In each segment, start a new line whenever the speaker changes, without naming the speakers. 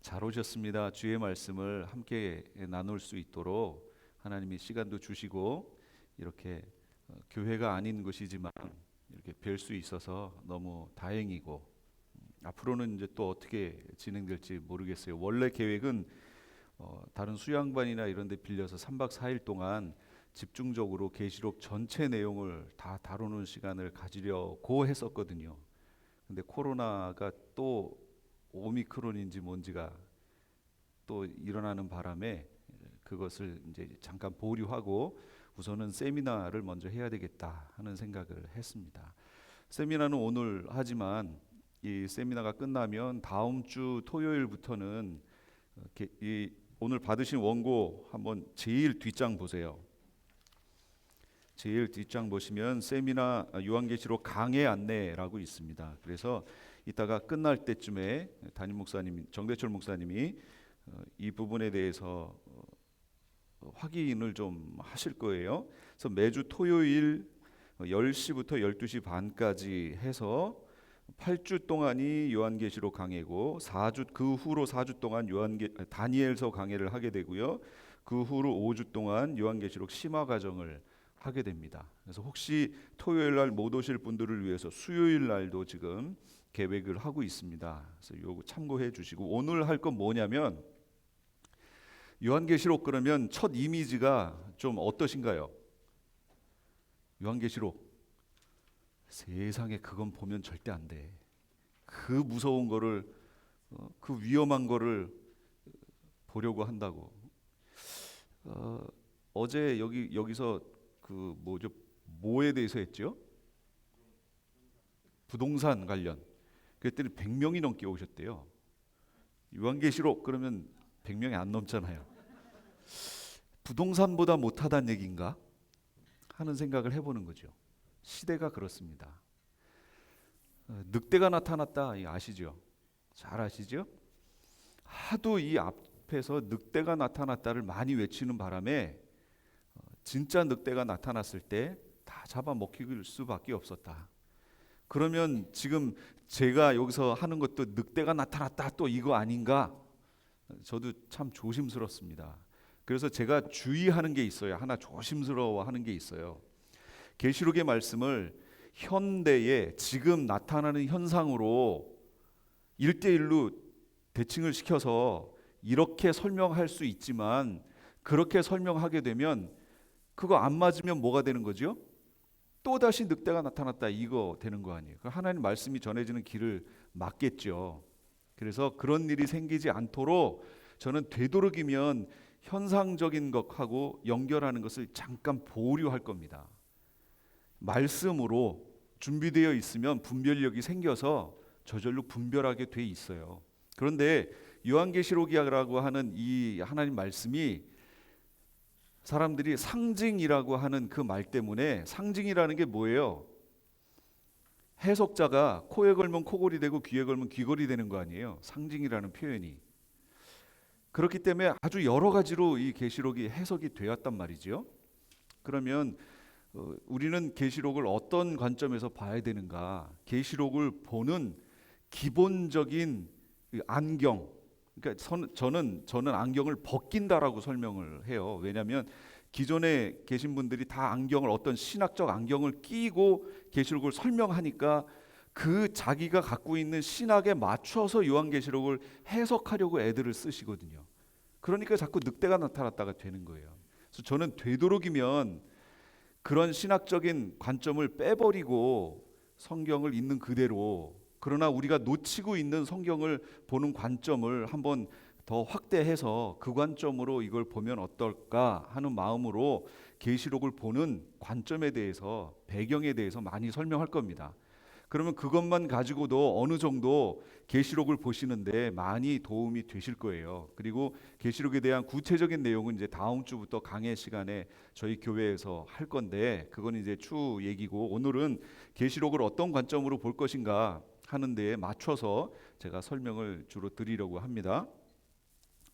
잘 오셨습니다. 주의 말씀을 함께 나눌 수 있도록 하나님이 시간도 주시고 이렇게 교회가 아닌 것이지만 이렇게 뵐 수 있어서 너무 다행이고 앞으로는 이제 또 어떻게 진행될지 모르겠어요. 원래 계획은 다른 수양반이나 이런 데 빌려서 3박 4일 동안 집중적으로 계시록 전체 내용을 다 다루는 시간을 가지려고 했었거든요. 근데 코로나가 또 오미크론인지 뭔지가 또 일어나는 바람에 그것을 이제 잠깐 보류하고 우선은 세미나를 먼저 해야 되겠다 하는 생각을 했습니다. 세미나는 오늘 하지만 이 세미나가 끝나면 다음 주 토요일부터는 이 오늘 받으신 원고 한번 제일 뒷장 보세요. 제일 뒷장 보시면 세미나 요한계시록 강해 안내라고 있습니다. 그래서 이따가 끝날 때쯤에 담임 목사님 정대철 목사님이 이 부분에 대해서 확인을 좀 하실 거예요. 그래서 매주 토요일 10시부터 12시 반까지 해서 8주 동안이 요한계시록 강해고 4주 그 후로 4주 동안 다니엘서 강해를 하게 되고요. 그 후로 5주 동안 요한계시록 심화 과정을 하게 됩니다. 그래서 혹시 토요일 날 못 오실 분들을 위해서 수요일 날도 지금 계획을 하고 있습니다. 그래서 요거 참고해 주시고 오늘 할 건 뭐냐면 요한계시록 그러면 첫 이미지가 좀 어떠신가요? 요한계시록 세상에 그건 보면 절대 안 돼. 그 무서운 거를 그 위험한 거를 보려고 한다고. 어제 여기서 그 뭐죠? 뭐에 대해서 했죠? 부동산 관련. 그랬더니 100명이 넘게 오셨대요. 요한계시록 그러면 100명이 안 넘잖아요. 부동산보다 못하다는 얘기인가 하는 생각을 해보는 거죠. 시대가 그렇습니다. 늑대가 나타났다 아시죠? 잘 아시죠? 하도 이 앞에서 늑대가 나타났다를 많이 외치는 바람에 진짜 늑대가 나타났을 때 다 잡아먹힐 수밖에 없었다. 그러면 지금 제가 여기서 하는 것도 늑대가 나타났다 또 이거 아닌가? 저도 참 조심스럽습니다. 그래서 제가 주의하는 게 있어요. 하나 조심스러워하는 게 있어요. 계시록의 말씀을 현대에 지금 나타나는 현상으로 1대1로 대칭을 시켜서 이렇게 설명할 수 있지만 그렇게 설명하게 되면 그거 안 맞으면 뭐가 되는 거죠? 또다시 늑대가 나타났다 이거 되는 거 아니에요. 하나님 말씀이 전해지는 길을 막겠죠. 그래서 그런 일이 생기지 않도록 저는 되도록이면 현상적인 것하고 연결하는 것을 잠깐 보류할 겁니다. 말씀으로 준비되어 있으면 분별력이 생겨서 저절로 분별하게 돼 있어요. 그런데 요한계시록이라고 하는 이 하나님 말씀이 사람들이 상징이라고 하는 그 말 때문에 상징이라는 게 뭐예요? 해석자가 코에 걸면 코골이 되고 귀에 걸면 귀걸이 되는 거 아니에요? 상징이라는 표현이. 그렇기 때문에 아주 여러 가지로 이 계시록이 해석이 되었단 말이죠. 그러면 우리는 계시록을 어떤 관점에서 봐야 되는가? 계시록을 보는 기본적인 안경. 그러니까 저는 안경을 벗긴다라고 설명을 해요. 왜냐하면 기존에 계신 분들이 다 안경을 어떤 신학적 안경을 끼고 계시록을 설명하니까 그 자기가 갖고 있는 신학에 맞춰서 요한계시록을 해석하려고 애들을 쓰시거든요. 그러니까 자꾸 늑대가 나타났다가 되는 거예요. 그래서 저는 되도록이면 그런 신학적인 관점을 빼버리고 성경을 있는 그대로, 그러나 우리가 놓치고 있는 성경을 보는 관점을 한번 더 확대해서 그 관점으로 이걸 보면 어떨까 하는 마음으로 계시록을 보는 관점에 대해서, 배경에 대해서 많이 설명할 겁니다. 그러면 그것만 가지고도 어느 정도 계시록을 보시는데 많이 도움이 되실 거예요. 그리고 계시록에 대한 구체적인 내용은 이제 다음 주부터 강의 시간에 저희 교회에서 할 건데 그건 이제 추후 얘기고, 오늘은 계시록을 어떤 관점으로 볼 것인가 하는 데에 맞춰서 제가 설명을 주로 드리려고 합니다.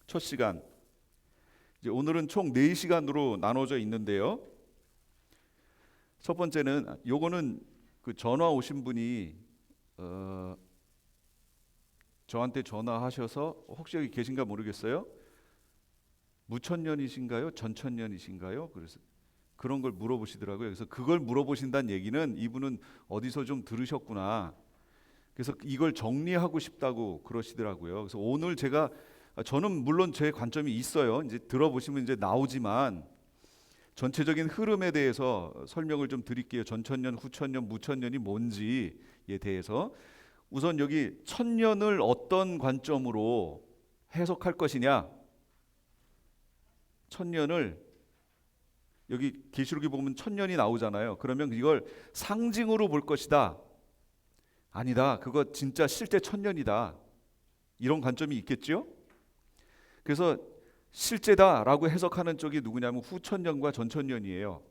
첫 시간, 이제 오늘은 총 4시간으로 나눠져 있는데요. 첫 번째는 요거는 그 전화 오신 분이 저한테 전화하셔서 혹시 여기 계신가 모르겠어요. 무천년이신가요? 전천년이신가요? 그래서 그런 걸 물어보시더라고요. 그래서 그걸 물어보신다는 얘기는 이분은 어디서 좀 들으셨구나. 그래서 이걸 정리하고 싶다고 그러시더라고요. 그래서 오늘 저는 물론 제 관점이 있어요. 이제 들어보시면 이제 나오지만 전체적인 흐름에 대해서 설명을 좀 드릴게요. 전천년, 후천년, 무천년이 뭔지에 대해서. 우선 여기 천년을 어떤 관점으로 해석할 것이냐? 천년을 여기 계시록에 보면 천년이 나오잖아요. 그러면 이걸 상징으로 볼 것이다. 아니다. 그거 진짜 실제 천년이다. 이런 관점이 있겠죠? 그래서 실제다라고 해석하는 쪽이 누구냐면 후천년과 전천년이에요.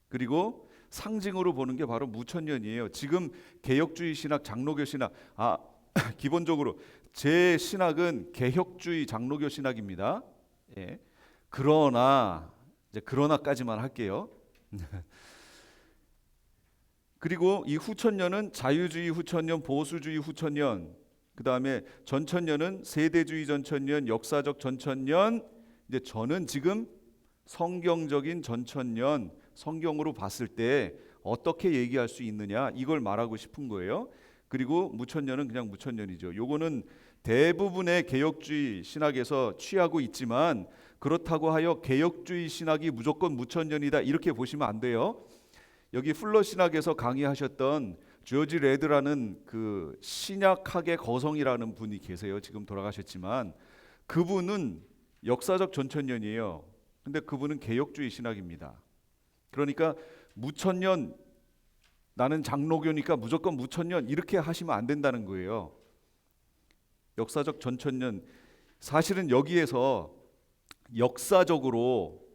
그리고 상징으로 보는 게 바로 무천년이에요. 지금 개혁주의 신학, 장로교 신학, 기본적으로 제 신학은 개혁주의 장로교 신학입니다. 예. 그러나까지만 할게요. 그리고 이 후천년은 자유주의 후천년, 보수주의 후천년, 그 다음에 전천년은 세대주의 전천년, 역사적 전천년. 이제 저는 지금 성경적인 전천년, 성경으로 봤을 때 어떻게 얘기할 수 있느냐, 이걸 말하고 싶은 거예요. 그리고 무천년은 그냥 무천년이죠. 요거는 대부분의 개혁주의 신학에서 취하고 있지만 그렇다고 하여 개혁주의 신학이 무조건 무천년이다 이렇게 보시면 안 돼요. 여기 풀러 신학에서 강의하셨던 조지 레드라는 그 신약학의 거성이라는 분이 계세요. 지금 돌아가셨지만 그분은 역사적 전천년이에요. 근데 그분은 개혁주의 신학입니다. 그러니까 무천년, 나는 장로교니까 무조건 무천년 이렇게 하시면 안 된다는 거예요. 역사적 전천년, 사실은 여기에서 역사적으로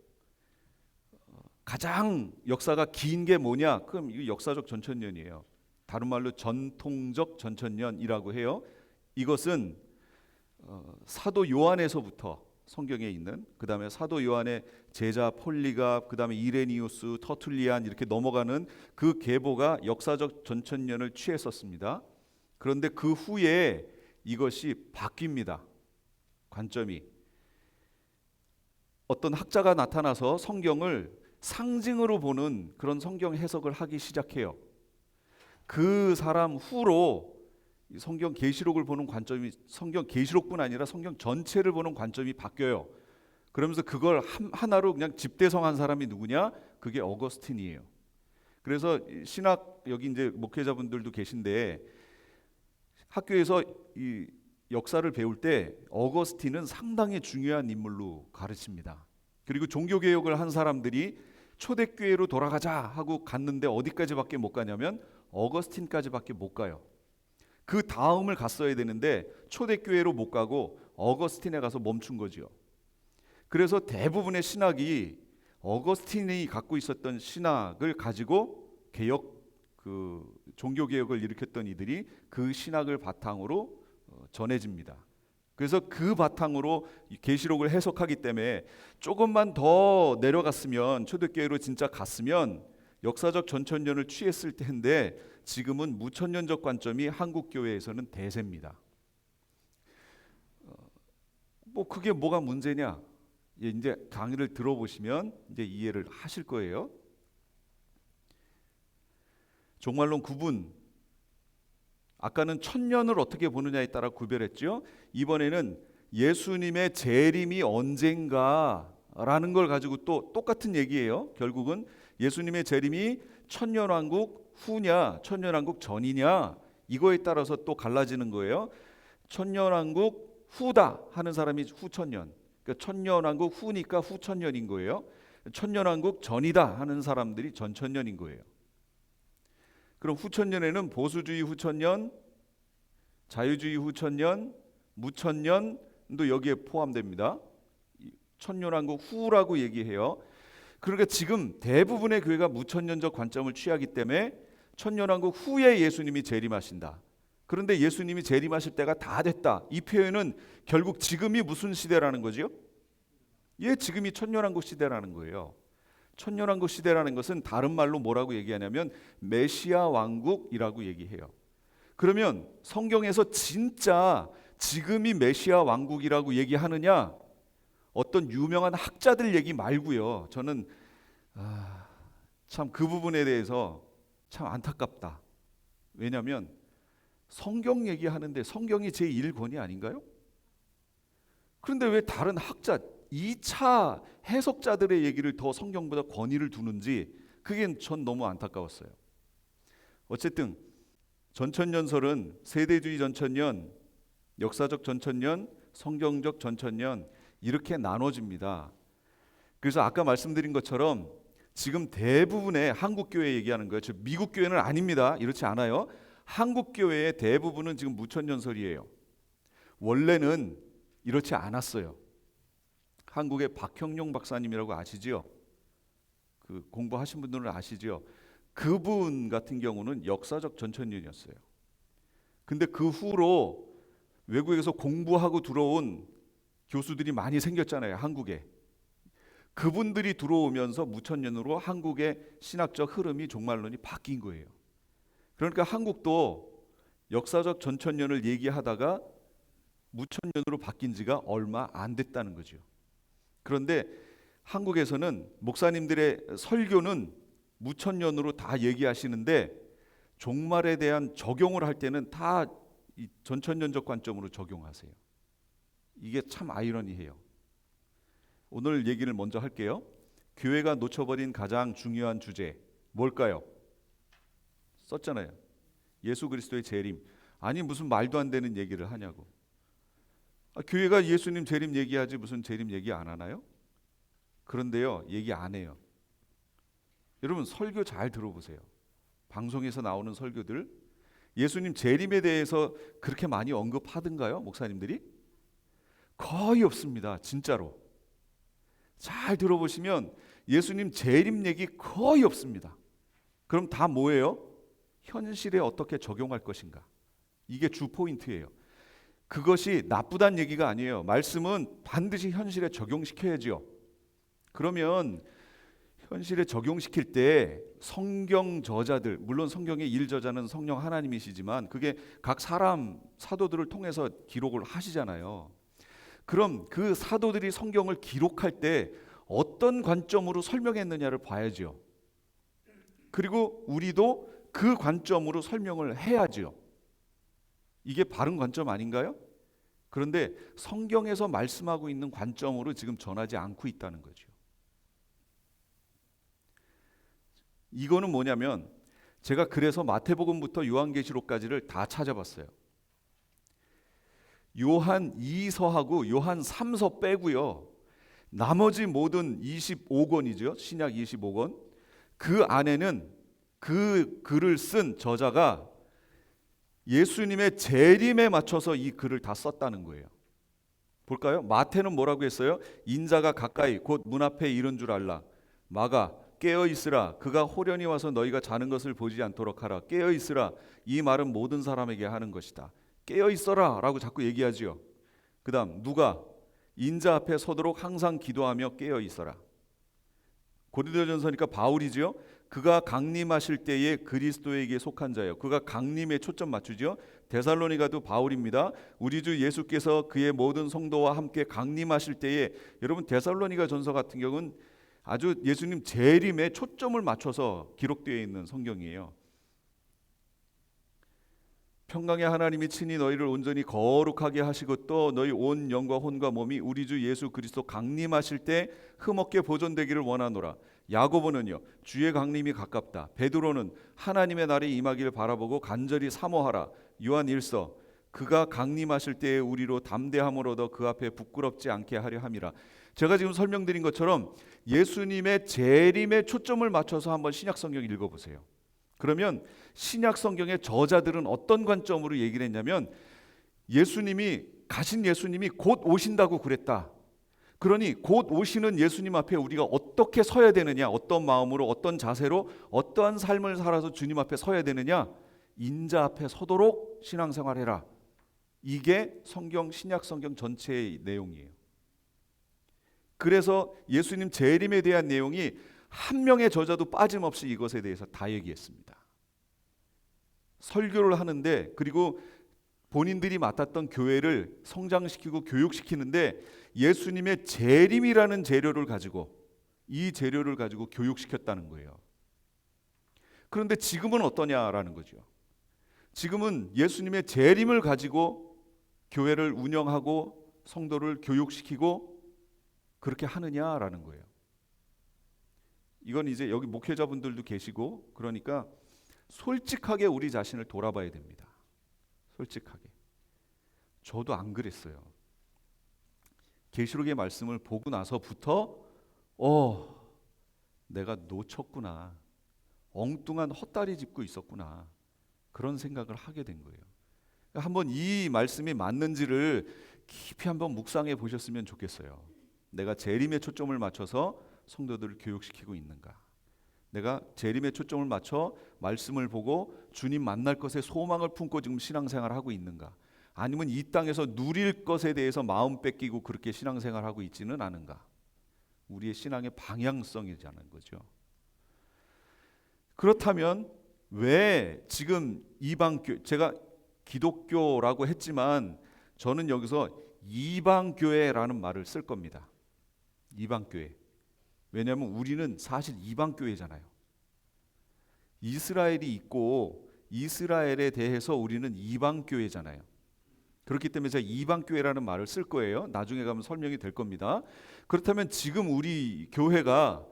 가장 역사가 긴 게 뭐냐? 그럼 이 역사적 전천년이에요. 다른 말로 전통적 전천년이라고 해요. 이것은 사도 요한에서부터 성경에 있는, 그 다음에 사도 요한의 제자 폴리갑, 그 다음에 이레니우스, 터툴리안 이렇게 넘어가는 그 계보가 역사적 전천년을 취했었습니다. 그런데 그 후에 이것이 바뀝니다. 관점이. 어떤 학자가 나타나서 성경을 상징으로 보는 그런 성경 해석을 하기 시작해요. 그 사람 후로 성경 계시록을 보는 관점이, 성경 계시록뿐 아니라 성경 전체를 보는 관점이 바뀌어요. 그러면서 그걸 하나로 그냥 집대성한 사람이 누구냐? 그게 어거스틴이에요. 그래서 신학, 여기 이제 목회자분들도 계신데 학교에서 이 역사를 배울 때 어거스틴은 상당히 중요한 인물로 가르칩니다. 그리고 종교개혁을 한 사람들이 초대교회로 돌아가자 하고 갔는데 어디까지밖에 못 가냐면 어거스틴까지밖에 못 가요. 그 다음을 갔어야 되는데 초대교회로 못 가고 어거스틴에 가서 멈춘 거죠. 그래서 대부분의 신학이 어거스틴이 갖고 있었던 신학을 가지고 종교개혁을 일으켰던 이들이 그 신학을 바탕으로 전해집니다. 그래서 그 바탕으로 계시록을 해석하기 때문에 조금만 더 내려갔으면, 초대교회로 진짜 갔으면 역사적 전천년을 취했을 텐데 지금은 무천년적 관점이 한국 교회에서는 대세입니다. 뭐 그게 뭐가 문제냐? 이제 강의를 들어보시면 이제 이해를 하실 거예요. 종말론 구분, 아까는 천년을 어떻게 보느냐에 따라 구별했죠. 이번에는 예수님의 재림이 언젠가라는 걸 가지고 또 똑같은 얘기예요. 결국은 예수님의 재림이 천년왕국 후냐 천년왕국 전이냐, 이거에 따라서 또 갈라지는 거예요. 천년왕국 후다 하는 사람이 후천년, 그러니까 천년왕국 후니까 후천년인 거예요. 천년왕국 전이다 하는 사람들이 전천년인 거예요. 그럼 후천년에는 보수주의 후천년, 자유주의 후천년, 무천년도 여기에 포함됩니다. 천년왕국 후라고 얘기해요. 그러니까 지금 대부분의 교회가 무천년적 관점을 취하기 때문에 천년왕국 후에 예수님이 재림하신다. 그런데 예수님이 재림하실 때가 다 됐다. 이 표현은 결국 지금이 무슨 시대라는 거죠? 지금이 천년왕국 시대라는 거예요. 천년왕국 시대라는 것은 다른 말로 뭐라고 얘기하냐면 메시아 왕국이라고 얘기해요. 그러면 성경에서 진짜 지금이 메시아 왕국이라고 얘기하느냐? 어떤 유명한 학자들 얘기 말고요. 저는 참 그 부분에 대해서 참 안타깝다. 왜냐하면 성경 얘기하는데 성경이 제1권위 아닌가요? 그런데 왜 다른 학자 2차 해석자들의 얘기를 더 성경보다 권위를 두는지 그게 전 너무 안타까웠어요. 어쨌든 전천년설은 세대주의 전천년, 역사적 전천년, 성경적 전천년 이렇게 나눠집니다. 그래서 아까 말씀드린 것처럼 지금 대부분의 한국 교회 얘기하는 거예요. 즉 미국 교회는 아닙니다. 이렇지 않아요. 한국 교회의 대부분은 지금 무천년설이에요. 원래는 이렇지 않았어요. 한국의 박형룡 박사님이라고 아시지요? 그 공부하신 분들은 아시지요? 그분 같은 경우는 역사적 전천년이었어요. 근데 그 후로 외국에서 공부하고 들어온 교수들이 많이 생겼잖아요, 한국에. 그분들이 들어오면서 무천년으로 한국의 신학적 흐름이 종말론이 바뀐 거예요. 그러니까 한국도 역사적 전천년을 얘기하다가 무천년으로 바뀐 지가 얼마 안 됐다는 거죠. 그런데 한국에서는 목사님들의 설교는 무천년으로 다 얘기하시는데 종말에 대한 적용을 할 때는 다 이 전천년적 관점으로 적용하세요. 이게 참 아이러니해요. 오늘 얘기를 먼저 할게요. 교회가 놓쳐버린 가장 중요한 주제 뭘까요? 썼잖아요. 예수 그리스도의 재림. 아니 무슨 말도 안 되는 얘기를 하냐고. 교회가 예수님 재림 얘기하지 무슨 재림 얘기 안 하나요? 그런데요, 얘기 안 해요. 여러분 설교 잘 들어보세요. 방송에서 나오는 설교들 예수님 재림에 대해서 그렇게 많이 언급하던가요? 목사님들이? 거의 없습니다. 진짜로. 잘 들어보시면 예수님 재림 얘기 거의 없습니다. 그럼 다 뭐예요? 현실에 어떻게 적용할 것인가? 이게 주 포인트예요. 그것이 나쁘다는 얘기가 아니에요. 말씀은 반드시 현실에 적용시켜야지요. 그러면 현실에 적용시킬 때 성경 저자들, 물론 성경의 일저자는 성령 하나님이시지만 그게 각 사람 사도들을 통해서 기록을 하시잖아요. 그럼 그 사도들이 성경을 기록할 때 어떤 관점으로 설명했느냐를 봐야죠. 그리고 우리도 그 관점으로 설명을 해야죠. 이게 바른 관점 아닌가요? 그런데 성경에서 말씀하고 있는 관점으로 지금 전하지 않고 있다는 거죠. 이거는 뭐냐면 제가 그래서 마태복음부터 요한계시록까지를 다 찾아봤어요. 요한 2서하고 요한 3서 빼고요. 나머지 모든 25권이죠. 신약 25권. 그 안에는 그 글을 쓴 저자가 예수님의 재림에 맞춰서 이 글을 다 썼다는 거예요. 볼까요? 마태는 뭐라고 했어요? 인자가 가까이 곧 문 앞에 이른 줄 알라. 마가 깨어 있으라. 그가 호련히 와서 너희가 자는 것을 보지 않도록 하라. 깨어 있으라. 이 말은 모든 사람에게 하는 것이다. 깨어 있어라 라고 자꾸 얘기하지요. 그 다음 누가 인자 앞에 서도록 항상 기도하며 깨어 있어라. 고린도전서니까 바울이지요. 그가 강림하실 때에 그리스도에게 속한 자요. 그가 강림에 초점 맞추죠. 데살로니가도 바울입니다. 우리 주 예수께서 그의 모든 성도와 함께 강림하실 때에, 여러분 데살로니가 전서 같은 경우는 아주 예수님 재림에 초점을 맞춰서 기록되어 있는 성경이에요. 평강의 하나님이 친히 너희를 온전히 거룩하게 하시고 또 너희 온 영과 혼과 몸이 우리 주 예수 그리스도 강림하실 때 흠없게 보존되기를 원하노라. 야고보는요, 주의 강림이 가깝다. 베드로는 하나님의 날이 임하기를 바라보고 간절히 사모하라. 요한 1서 그가 강림하실 때에 우리로 담대함을 얻어 그 앞에 부끄럽지 않게 하려 함이라. 제가 지금 설명드린 것처럼 예수님의 재림에 초점을 맞춰서 한번 신약 성경 읽어보세요. 그러면 신약 성경의 저자들은 어떤 관점으로 얘기를 했냐면 예수님이 가신 예수님이 곧 오신다고 그랬다. 그러니 곧 오시는 예수님 앞에 우리가 어떻게 서야 되느냐, 어떤 마음으로, 어떤 자세로, 어떠한 삶을 살아서 주님 앞에 서야 되느냐, 인자 앞에 서도록 신앙생활해라. 이게 성경, 신약 성경 전체의 내용이에요. 그래서 예수님 재림에 대한 내용이 한 명의 저자도 빠짐없이 이것에 대해서 다 얘기했습니다. 설교를 하는데, 그리고 본인들이 맡았던 교회를 성장시키고 교육시키는데 예수님의 재림이라는 재료를 가지고, 이 재료를 가지고 교육시켰다는 거예요. 그런데 지금은 어떠냐라는 거죠. 지금은 예수님의 재림을 가지고 교회를 운영하고 성도를 교육시키고 그렇게 하느냐라는 거예요. 이건 이제 여기 목회자분들도 계시고, 그러니까 솔직하게 우리 자신을 돌아봐야 됩니다. 솔직하게. 저도 안 그랬어요. 계시록의 말씀을 보고 나서부터 내가 놓쳤구나, 엉뚱한 헛다리 짚고 있었구나, 그런 생각을 하게 된 거예요. 한번 이 말씀이 맞는지를 깊이 한번 묵상해 보셨으면 좋겠어요. 내가 재림에 초점을 맞춰서 성도들을 교육시키고 있는가? 내가 재림에 초점을 맞춰 말씀을 보고 주님 만날 것에 소망을 품고 지금 신앙생활을 하고 있는가? 아니면 이 땅에서 누릴 것에 대해서 마음 뺏기고 그렇게 신앙생활을 하고 있지는 않은가? 우리의 신앙의 방향성이라는 거죠. 그렇다면 왜 지금 이방교, 제가 기독교라고 했지만 저는 여기서 이방교회라는 말을 쓸 겁니다. 이방교회. 왜냐하면 우리는 사실 이방교회잖아요. 이스라엘이 있고 이스라엘에 대해서 우리는 이방교회잖아요. 그렇기 때문에 제가 이방교회라는 말을 쓸 거예요. 나중에 가면 설명이 될 겁니다. 그렇다면 지금 우리 교회가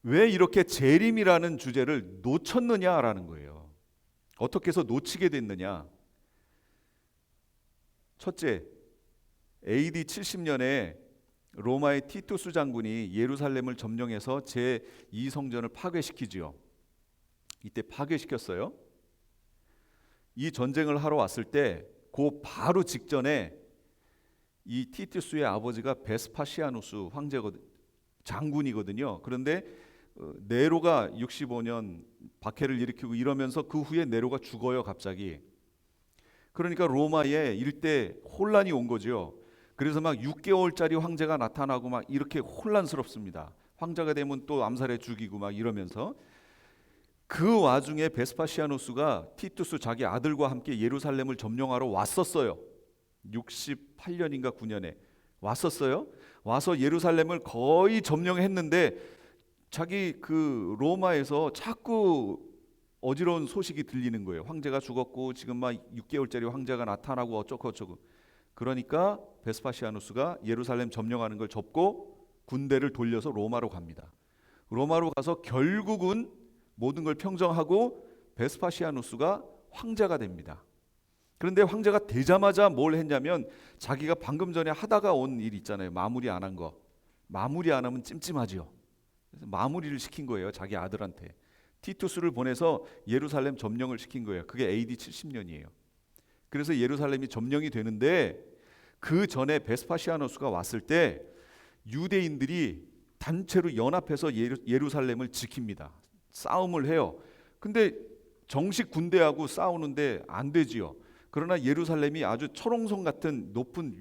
왜 이렇게 재림이라는 주제를 놓쳤느냐라는 거예요. 어떻게 해서 놓치게 됐느냐? 첫째, AD 70년에 로마의 티투스 장군이 예루살렘을 점령해서 제2성전을 파괴시키지요. 이때 파괴시켰어요. 이 전쟁을 하러 왔을 때 그 바로 직전에 이 티투스의 아버지가 베스파시아누스 장군이거든요. 그런데 네로가 65년 박해를 일으키고 이러면서 그 후에 네로가 죽어요, 갑자기. 그러니까 로마에 일대 혼란이 온 거죠. 그래서 막 6개월짜리 황제가 나타나고 막 이렇게 혼란스럽습니다. 황제가 되면 또 암살해 죽이고 막 이러면서, 그 와중에 베스파시아누스가 티투스 자기 아들과 함께 예루살렘을 점령하러 왔었어요. 68년인가 9년에 왔었어요. 와서 예루살렘을 거의 점령했는데 자기 그 로마에서 자꾸 어지러운 소식이 들리는 거예요. 황제가 죽었고 지금 막 6개월짜리 황제가 나타나고 어쩌고. 그러니까 베스파시아누스가 예루살렘 점령하는 걸 접고 군대를 돌려서 로마로 갑니다. 로마로 가서 결국은 모든 걸 평정하고 베스파시아누스가 황제가 됩니다. 그런데 황제가 되자마자 뭘 했냐면 자기가 방금 전에 하다가 온 일 있잖아요. 마무리 안 한 거. 마무리 안 하면 찜찜하죠. 그래서 마무리를 시킨 거예요. 자기 아들한테. 티투스를 보내서 예루살렘 점령을 시킨 거예요. 그게 AD 70년이에요. 그래서 예루살렘이 점령이 되는데 그 전에 베스파시아누스가 왔을 때 유대인들이 단체로 연합해서 예루살렘을 지킵니다. 싸움을 해요. 근데 정식 군대하고 싸우는데 안 되지요. 그러나 예루살렘이 아주 철옹성 같은 높은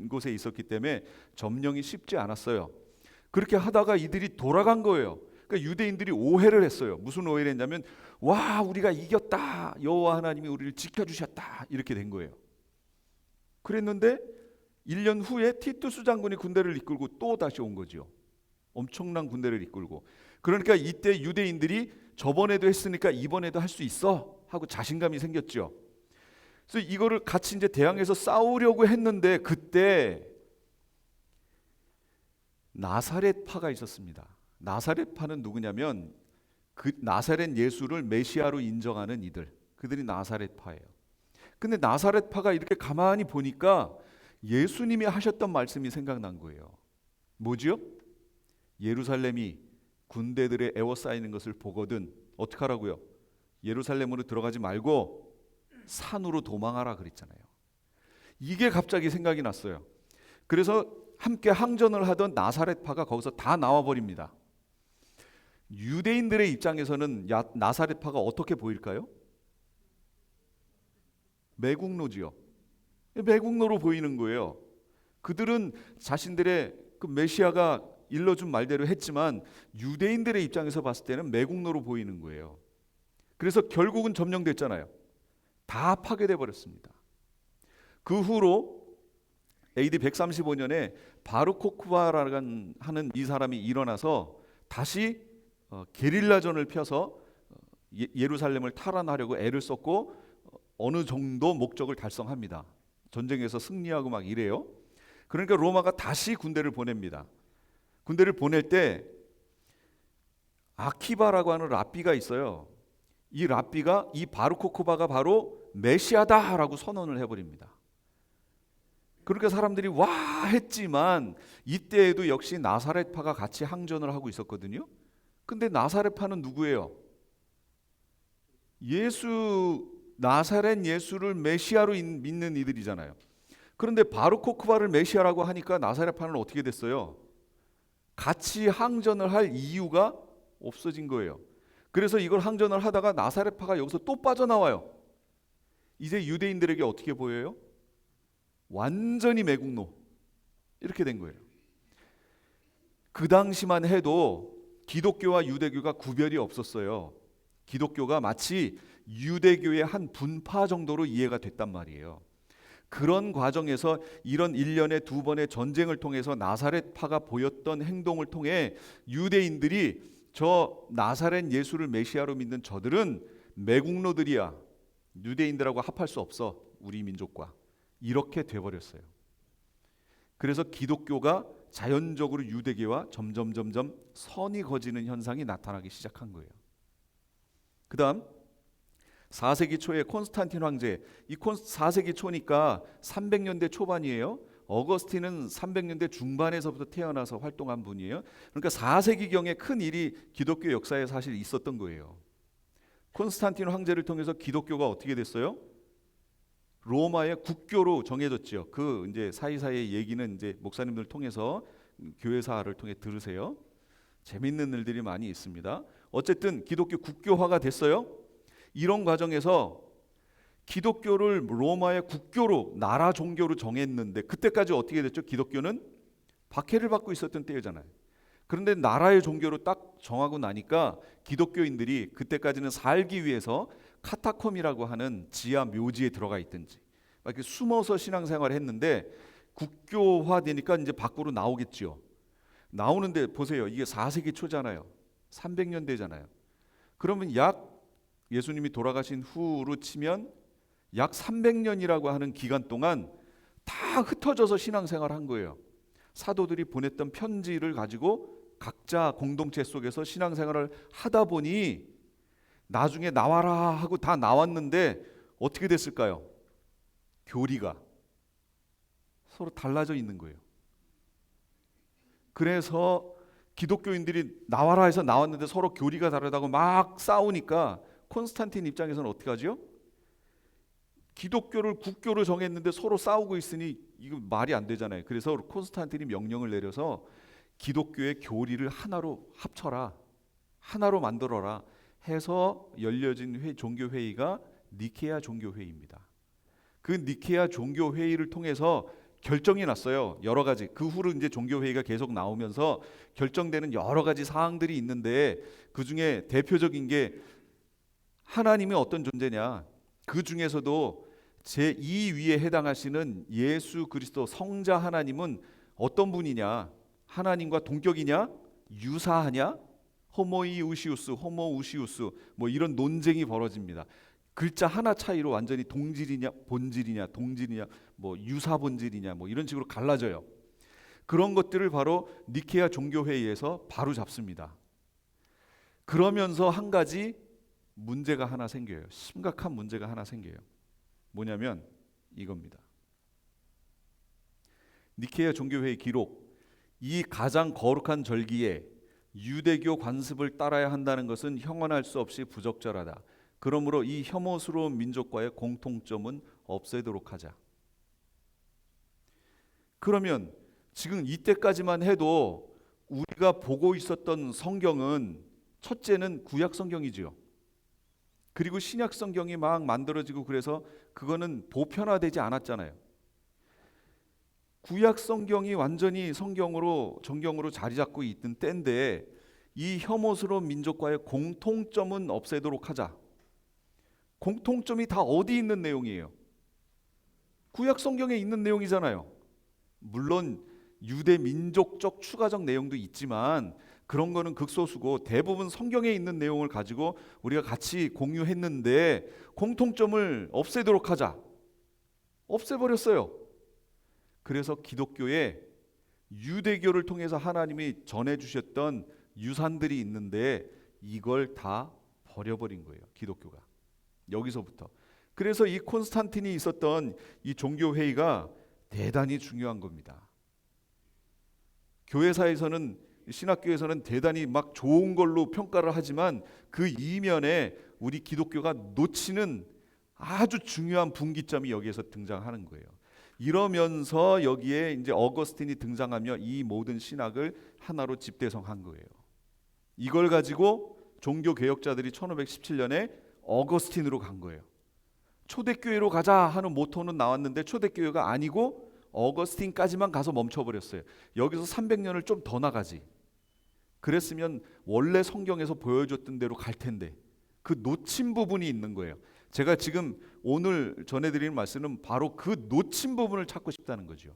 곳에 있었기 때문에 점령이 쉽지 않았어요. 그렇게 하다가 이들이 돌아간 거예요. 그러니까 유대인들이 오해를 했어요. 무슨 오해를 했냐면 와, 우리가 이겼다, 여호와 하나님이 우리를 지켜주셨다, 이렇게 된 거예요. 그랬는데 1년 후에 티투스 장군이 군대를 이끌고 또 다시 온 거죠. 엄청난 군대를 이끌고. 그러니까 이때 유대인들이 저번에도 했으니까 이번에도 할 수 있어 하고 자신감이 생겼죠. 그래서 이거를 같이 이제 대항해서 싸우려고 했는데 그때 나사렛파가 있었습니다. 나사렛파는 누구냐면 그 나사렛 예수를 메시아로 인정하는 이들, 그들이 나사렛파예요. 근데 나사렛파가 이렇게 가만히 보니까 예수님이 하셨던 말씀이 생각난 거예요. 뭐지요? 예루살렘이 군대들의 에워싸이는 것을 보거든 어떻게 하라고요? 예루살렘으로 들어가지 말고 산으로 도망하라 그랬잖아요. 이게 갑자기 생각이 났어요. 그래서 함께 항전을 하던 나사렛파가 거기서 다 나와버립니다. 유대인들의 입장에서는 나사렛파가 어떻게 보일까요? 매국노지요. 매국노로 보이는 거예요. 그들은 자신들의 그 메시아가 일러준 말대로 했지만 유대인들의 입장에서 봤을 때는 매국노로 보이는 거예요. 그래서 결국은 점령됐잖아요. 다 파괴돼 버렸습니다. 그 후로 AD 135년에 바르코크바라는 하는 이 사람이 일어나서 다시 게릴라전을 펴서 예루살렘을 탈환하려고 애를 썼고 어느 정도 목적을 달성합니다. 전쟁에서 승리하고 막 이래요. 그러니까 로마가 다시 군대를 보냅니다. 군대를 보낼 때 아키바라고 하는 랍비가 있어요. 이 랍비가 이 바르코크바가 바로 메시아다라고 선언을 해버립니다. 그러니까 사람들이 와 했지만 이때에도 역시 나사렛파가 같이 항전을 하고 있었거든요. 근데 나사렛파는 누구예요? 나사렛 예수를 메시아로 믿는 이들이잖아요. 그런데 바르코크바를 메시아라고 하니까 나사렛파는 어떻게 됐어요? 같이 항전을 할 이유가 없어진 거예요. 그래서 이걸 항전을 하다가 나사렛파가 여기서 또 빠져나와요. 이제 유대인들에게 어떻게 보여요? 완전히 매국노 이렇게 된 거예요. 그 당시만 해도 기독교와 유대교가 구별이 없었어요. 기독교가 마치 유대교의 한 분파 정도로 이해가 됐단 말이에요. 그런 과정에서 이런 1년에 2번의 전쟁을 통해서 나사렛파가 보였던 행동을 통해 유대인들이 저 나사렛 예수를 메시아로 믿는 저들은 매국노들이야. 유대인들하고 합할 수 없어. 우리 민족과. 이렇게 돼버렸어요. 그래서 기독교가 자연적으로 유대교와 점점 선이 거지는 현상이 나타나기 시작한 거예요. 그 다음 4세기 초에 콘스탄틴 황제, 이 4세기 초니까 300년대 초반이에요. 어거스틴은 300년대 중반에서부터 태어나서 활동한 분이에요. 그러니까 4세기경에 큰 일이 기독교 역사에 사실 있었던 거예요. 콘스탄틴 황제를 통해서 기독교가 어떻게 됐어요? 로마의 국교로 정해졌죠. 그 이제 사이사이의 얘기는 이제 목사님들 통해서 교회사를 통해 들으세요. 재밌는 일들이 많이 있습니다. 어쨌든 기독교 국교화가 됐어요. 이런 과정에서 기독교를 로마의 국교로 나라 종교로 정했는데 그때까지 어떻게 됐죠? 기독교는 박해를 받고 있었던 때잖아요. 그런데 나라의 종교로 딱 정하고 나니까 기독교인들이 그때까지는 살기 위해서 카타콤이라고 하는 지하 묘지에 들어가 있든지 이렇게 숨어서 신앙생활을 했는데 국교화되니까 이제 밖으로 나오겠죠. 나오는데 보세요. 이게 4세기 초잖아요. 300년대잖아요. 그러면 약 예수님이 돌아가신 후로 치면 약 300년이라고 하는 기간 동안 다 흩어져서 신앙생활을 한 거예요. 사도들이 보냈던 편지를 가지고 각자 공동체 속에서 신앙생활을 하다 보니 나중에 나와라 하고 다 나왔는데 어떻게 됐을까요? 교리가 서로 달라져 있는 거예요. 그래서 기독교인들이 나와라 해서 나왔는데 서로 교리가 다르다고 막 싸우니까 콘스탄틴 입장에서는 어떻게 하죠? 기독교를 국교로 정했는데 서로 싸우고 있으니 이거 말이 안 되잖아요. 그래서 콘스탄틴이 명령을 내려서 기독교의 교리를 하나로 합쳐라, 하나로 만들어라 해서 열려진 종교회의가 니케아 종교회의입니다. 그 니케아 종교회의를 통해서 결정이 났어요. 여러 가지. 그 후로 이제 종교회의가 계속 나오면서 결정되는 여러 가지 사항들이 있는데 그 중에 대표적인 게 하나님이 어떤 존재냐. 그 중에서도 제2위에 해당하시는 예수 그리스도 성자 하나님은 어떤 분이냐? 하나님과 동격이냐? 유사하냐? 호모이우시우스, 호모우시우스 뭐 이런 논쟁이 벌어집니다. 글자 하나 차이로 완전히 동질이냐, 본질이냐, 동질이냐, 뭐 유사 본질이냐, 뭐 이런 식으로 갈라져요. 그런 것들을 바로 니케아 종교회의에서 바로 잡습니다. 그러면서 한 가지 문제가 하나 생겨요. 심각한 문제가 하나 생겨요. 뭐냐면 이겁니다. 니케아 종교회의 기록. 이 가장 거룩한 절기에 유대교 관습을 따라야 한다는 것은 형언할 수 없이 부적절하다. 그러므로 이 혐오스러운 민족과의 공통점은 없애도록 하자. 그러면 지금 이때까지만 해도 우리가 보고 있었던 성경은 첫째는 구약 성경이지요. 그리고 신약 성경이 막 만들어지고 그래서 그거는 보편화되지 않았잖아요. 구약 성경이 완전히 정경으로 자리 잡고 있던 때인데 이 혐오스러운 민족과의 공통점은 없애도록 하자. 공통점이 다 어디 있는 내용이에요? 구약 성경에 있는 내용이잖아요. 물론 유대 민족적 추가적 내용도 있지만 그런 거는 극소수고 대부분 성경에 있는 내용을 가지고 우리가 같이 공유했는데 공통점을 없애도록 하자. 없애버렸어요. 그래서 기독교에 유대교를 통해서 하나님이 전해주셨던 유산들이 있는데 이걸 다 버려버린 거예요. 기독교가. 여기서부터. 그래서 이 콘스탄틴이 있었던 이 종교회의가 대단히 중요한 겁니다. 교회사에서는 신학교에서는 대단히 막 좋은 걸로 평가를 하지만 그 이면에 우리 기독교가 놓치는 아주 중요한 분기점이 여기에서 등장하는 거예요. 이러면서 여기에 이제 어거스틴이 등장하며 이 모든 신학을 하나로 집대성한 거예요. 이걸 가지고 종교 개혁자들이 1517년에 어거스틴으로 간 거예요. 초대교회로 가자 하는 모토는 나왔는데 초대교회가 아니고 어거스틴까지만 가서 멈춰버렸어요. 여기서 300년을 좀 더 나가지. 그랬으면 원래 성경에서 보여줬던 대로 갈 텐데 그 놓친 부분이 있는 거예요. 제가 지금 오늘 전해드리는 말씀은 바로 그 놓친 부분을 찾고 싶다는 거죠.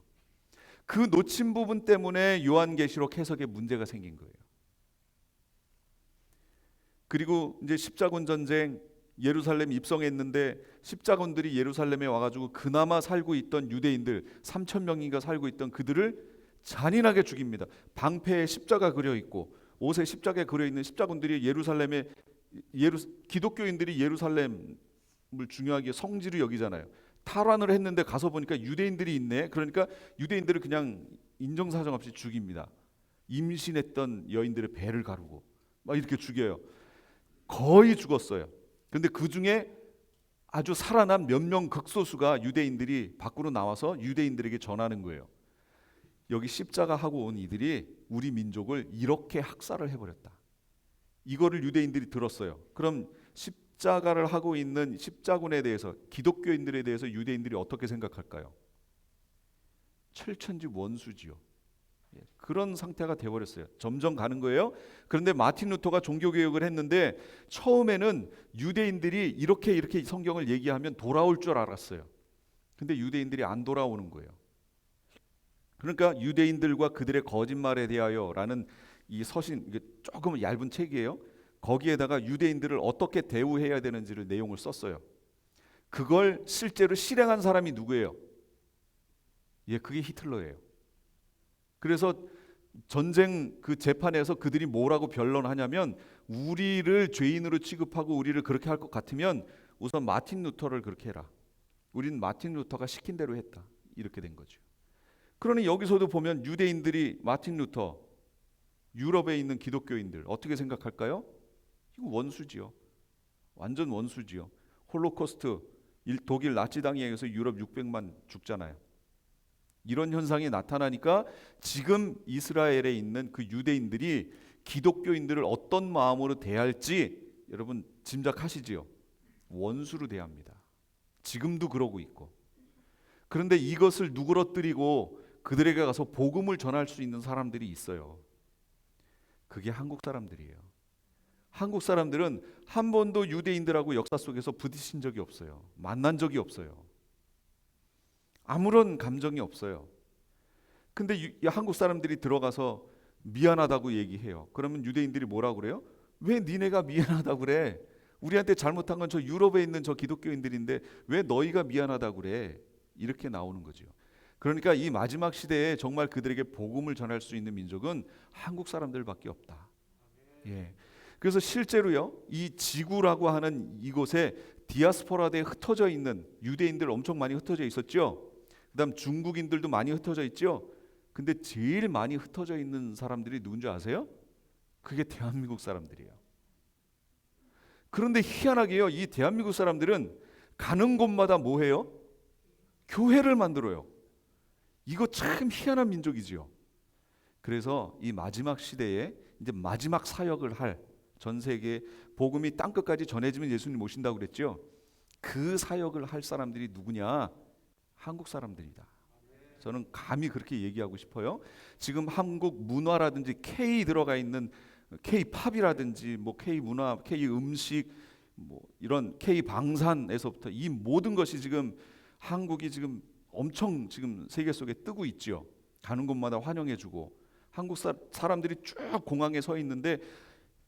그 놓친 부분 때문에 요한계시록 해석에 문제가 생긴 거예요. 그리고 이제 십자군 전쟁 예루살렘 입성했는데 십자군들이 예루살렘에 와가지고 그나마 살고 있던 유대인들 3천 명인가 살고 있던 그들을 잔인하게 죽입니다. 방패에 십자가 그려 있고 옷에 십자가에 그려 있는 십자군들이 예루살렘에 기독교인들이 예루살렘을 중요하게 성지로 여기잖아요. 탈환을 했는데 가서 보니까 유대인들이 있네. 그러니까 유대인들을 그냥 인정사정 없이 죽입니다. 임신했던 여인들의 배를 가르고 막 이렇게 죽여요. 거의 죽었어요. 그런데 그 중에 아주 살아난 몇 명 극소수가 유대인들이 밖으로 나와서 유대인들에게 전하는 거예요. 여기 십자가 하고 온 이들이 우리 민족을 이렇게 학살을 해버렸다. 이거를 유대인들이 들었어요. 그럼 십자가를 하고 있는 십자군에 대해서 기독교인들에 대해서 유대인들이 어떻게 생각할까요? 철천지 원수지요. 그런 상태가 돼버렸어요. 점점 가는 거예요. 그런데 마틴 루터가 종교개혁을 했는데 처음에는 유대인들이 이렇게 성경을 얘기하면 돌아올 줄 알았어요. 근데 유대인들이 안 돌아오는 거예요. 그러니까 유대인들과 그들의 거짓말에 대하여라는 이 서신, 이게 조금 얇은 책이에요. 거기에다가 유대인들을 어떻게 대우해야 되는지를 내용을 썼어요. 그걸 실제로 실행한 사람이 누구예요? 그게 히틀러예요. 그래서 전쟁 그 재판에서 그들이 뭐라고 변론하냐면 우리를 죄인으로 취급하고 우리를 그렇게 할 것 같으면 우선 마틴 루터를 그렇게 해라. 우린 마틴 루터가 시킨 대로 했다. 이렇게 된 거죠. 그러니 여기서도 보면 유대인들이 마틴 루터, 유럽에 있는 기독교인들 어떻게 생각할까요? 이거 원수지요. 완전 원수지요. 홀로코스트, 독일 나치당에 의해서 유럽 600만 죽잖아요. 이런 현상이 나타나니까 지금 이스라엘에 있는 그 유대인들이 기독교인들을 어떤 마음으로 대할지 여러분 짐작하시지요? 원수로 대합니다. 지금도 그러고 있고. 그런데 이것을 누그러뜨리고 그들에게 가서 복음을 전할 수 있는 사람들이 있어요. 그게 한국 사람들이에요. 한국 사람들은 한 번도 유대인들하고 역사 속에서 부딪힌 적이 없어요. 만난 적이 없어요. 아무런 감정이 없어요. 근데 한국 사람들이 들어가서 미안하다고 얘기해요. 그러면 유대인들이 뭐라고 그래요? 왜 니네가 미안하다고 그래? 우리한테 잘못한 건 저 유럽에 있는 저 기독교인들인데 왜 너희가 미안하다고 그래? 이렇게 나오는 거죠. 그러니까 이 마지막 시대에 정말 그들에게 복음을 전할 수 있는 민족은 한국 사람들밖에 없다. 그래서 실제로요, 이 지구라고 하는 이곳에 디아스포라대에 흩어져 있는 유대인들 엄청 많이 흩어져 있었죠. 그다음 중국인들도 많이 흩어져 있죠. 근데 제일 많이 흩어져 있는 사람들이 누군지 아세요? 그게 대한민국 사람들이에요. 그런데 희한하게요, 이 대한민국 사람들은 가는 곳마다 뭐 해요? 교회를 만들어요. 이거 참 희한한 민족이지요. 그래서 이 마지막 시대에 이제 마지막 사역을 할 전 세계 복음이 땅 끝까지 전해지면 예수님 오신다고 그랬죠. 그 사역을 할 사람들이 누구냐? 한국 사람들이다. 저는 감히 그렇게 얘기하고 싶어요. 지금 한국 문화라든지 K 들어가 있는 K 팝이라든지 뭐 K 문화, K 음식, 뭐 이런 K 방산에서부터 이 모든 것이 지금 한국이 지금 엄청 지금 세계 속에 뜨고 있죠. 가는 곳마다 환영해주고 한국 사람들이 쭉 공항에 서 있는데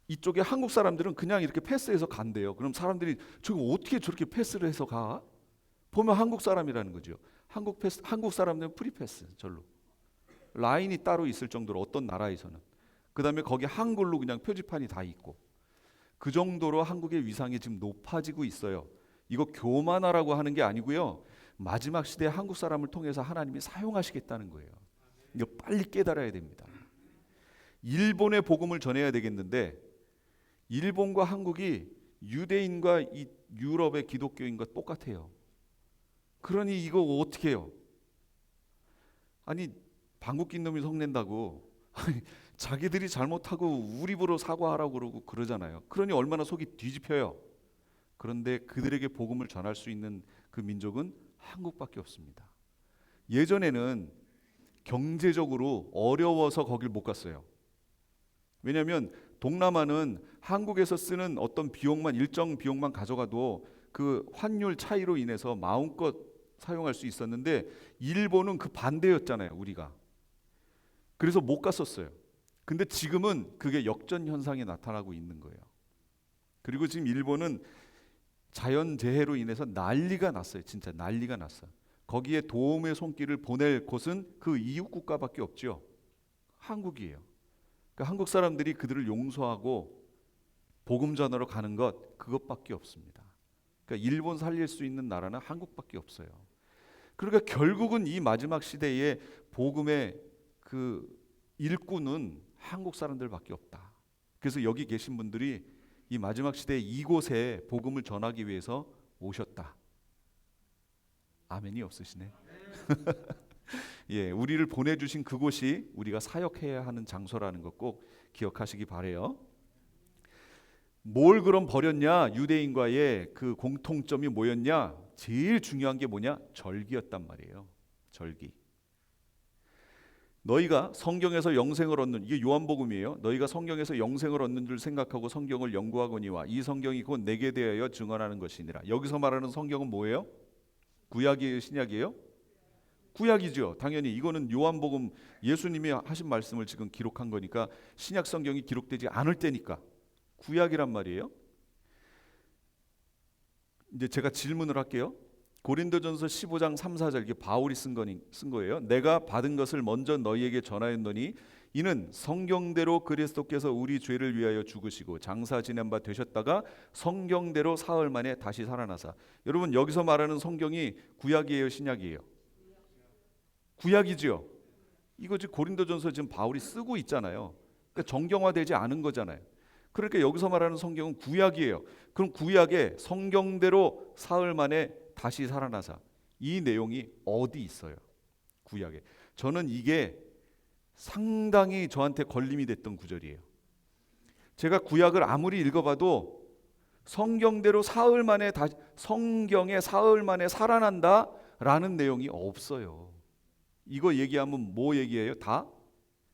이쪽에 한국 사람들은 그냥 이렇게 패스해서 간대요. 그럼 사람들이 저거 어떻게 저렇게 패스를 해서 가? 보면 한국 사람이라는 거죠. 한국 사람들은 프리패스 절로 라인이 따로 있을 정도로 어떤 나라에서는 그다음에 거기 한글로 그냥 표지판이 다 있고 그 정도로 한국의 위상이 지금 높아지고 있어요. 이거 교만하라고 하는 게 아니고요. 마지막 시대에 한국 사람을 통해서 하나님이 사용하시겠다는 거예요. 이거 빨리 깨달아야 됩니다. 일본의 복음을 전해야 되겠는데 일본과 한국이 유대인과 이 유럽의 기독교인과 똑같아요. 그러니 이거 어떻게 해요? 아니 방귀 낀 놈이 성낸다고 자기들이 잘못하고 우리 보러 사과하라고 그러고 그러잖아요. 그러니 얼마나 속이 뒤집혀요. 그런데 그들에게 복음을 전할 수 있는 그 민족은 한국밖에 없습니다. 예전에는 경제적으로 어려워서 거길 못 갔어요. 왜냐하면 동남아는 한국에서 쓰는 어떤 비용만 일정 비용만 가져가도 그 환율 차이로 인해서 마음껏 사용할 수 있었는데 일본은 그 반대였잖아요. 우리가. 그래서 못 갔었어요. 근데 지금은 그게 역전 현상이 나타나고 있는 거예요. 그리고 지금 일본은 자연재해로 인해서 난리가 났어요. 진짜 난리가 났어요. 거기에 도움의 손길을 보낼 곳은 그 이웃 국가밖에 없죠. 한국이에요. 그러니까 한국 사람들이 그들을 용서하고 복음 전하러 가는 것 그것밖에 없습니다. 그러니까 일본 살릴 수 있는 나라는 한국밖에 없어요. 그러니까 결국은 이 마지막 시대에 복음의 그 일꾼은 한국 사람들밖에 없다. 그래서 여기 계신 분들이 이 마지막 시대에 이곳에 복음을 전하기 위해서 오셨다. 아멘이 없으시네. 예, 우리를 보내주신 그곳이 우리가 사역해야 하는 장소라는 것 꼭 기억하시기 바래요. 뭘 그럼 버렸냐? 유대인과의 그 공통점이 뭐였냐? 제일 중요한 게 뭐냐? 절기였단 말이에요. 절기. 너희가 성경에서 영생을 얻는 이게 요한복음이에요. 너희가 성경에서 영생을 얻는 줄 생각하고 성경을 연구하거니와 이 성경이 곧 내게 대하여 증언하는 것이니라. 여기서 말하는 성경은 뭐예요? 구약이에요, 신약이에요? 구약이죠. 당연히 이거는 요한복음 예수님이 하신 말씀을 지금 기록한 거니까 신약 성경이 기록되지 않을 때니까 구약이란 말이에요. 이제 제가 질문을 할게요. 고린도전서 15장 3, 4절 이게 바울이 쓴 거예요. 내가 받은 것을 먼저 너희에게 전하였노니 이는 성경대로 그리스도께서 우리 죄를 위하여 죽으시고 장사 지낸 바 되셨다가 성경대로 사흘 만에 다시 살아나사. 여러분 여기서 말하는 성경이 구약이에요, 신약이에요? 구약이죠. 이거 지금 고린도전서 지금 바울이 쓰고 있잖아요. 그러니까 정경화되지 않은 거잖아요. 그러니까 여기서 말하는 성경은 구약이에요. 그럼 구약에 성경대로 사흘 만에 다시 살아나사 이 내용이 어디 있어요? 구약에. 저는 이게 상당히 저한테 걸림이 됐던 구절이에요. 제가 구약을 아무리 읽어봐도 성경대로 사흘 만에 다시 성경에 사흘 만에 살아난다라는 내용이 없어요. 이거 얘기하면 뭐 얘기해요? 다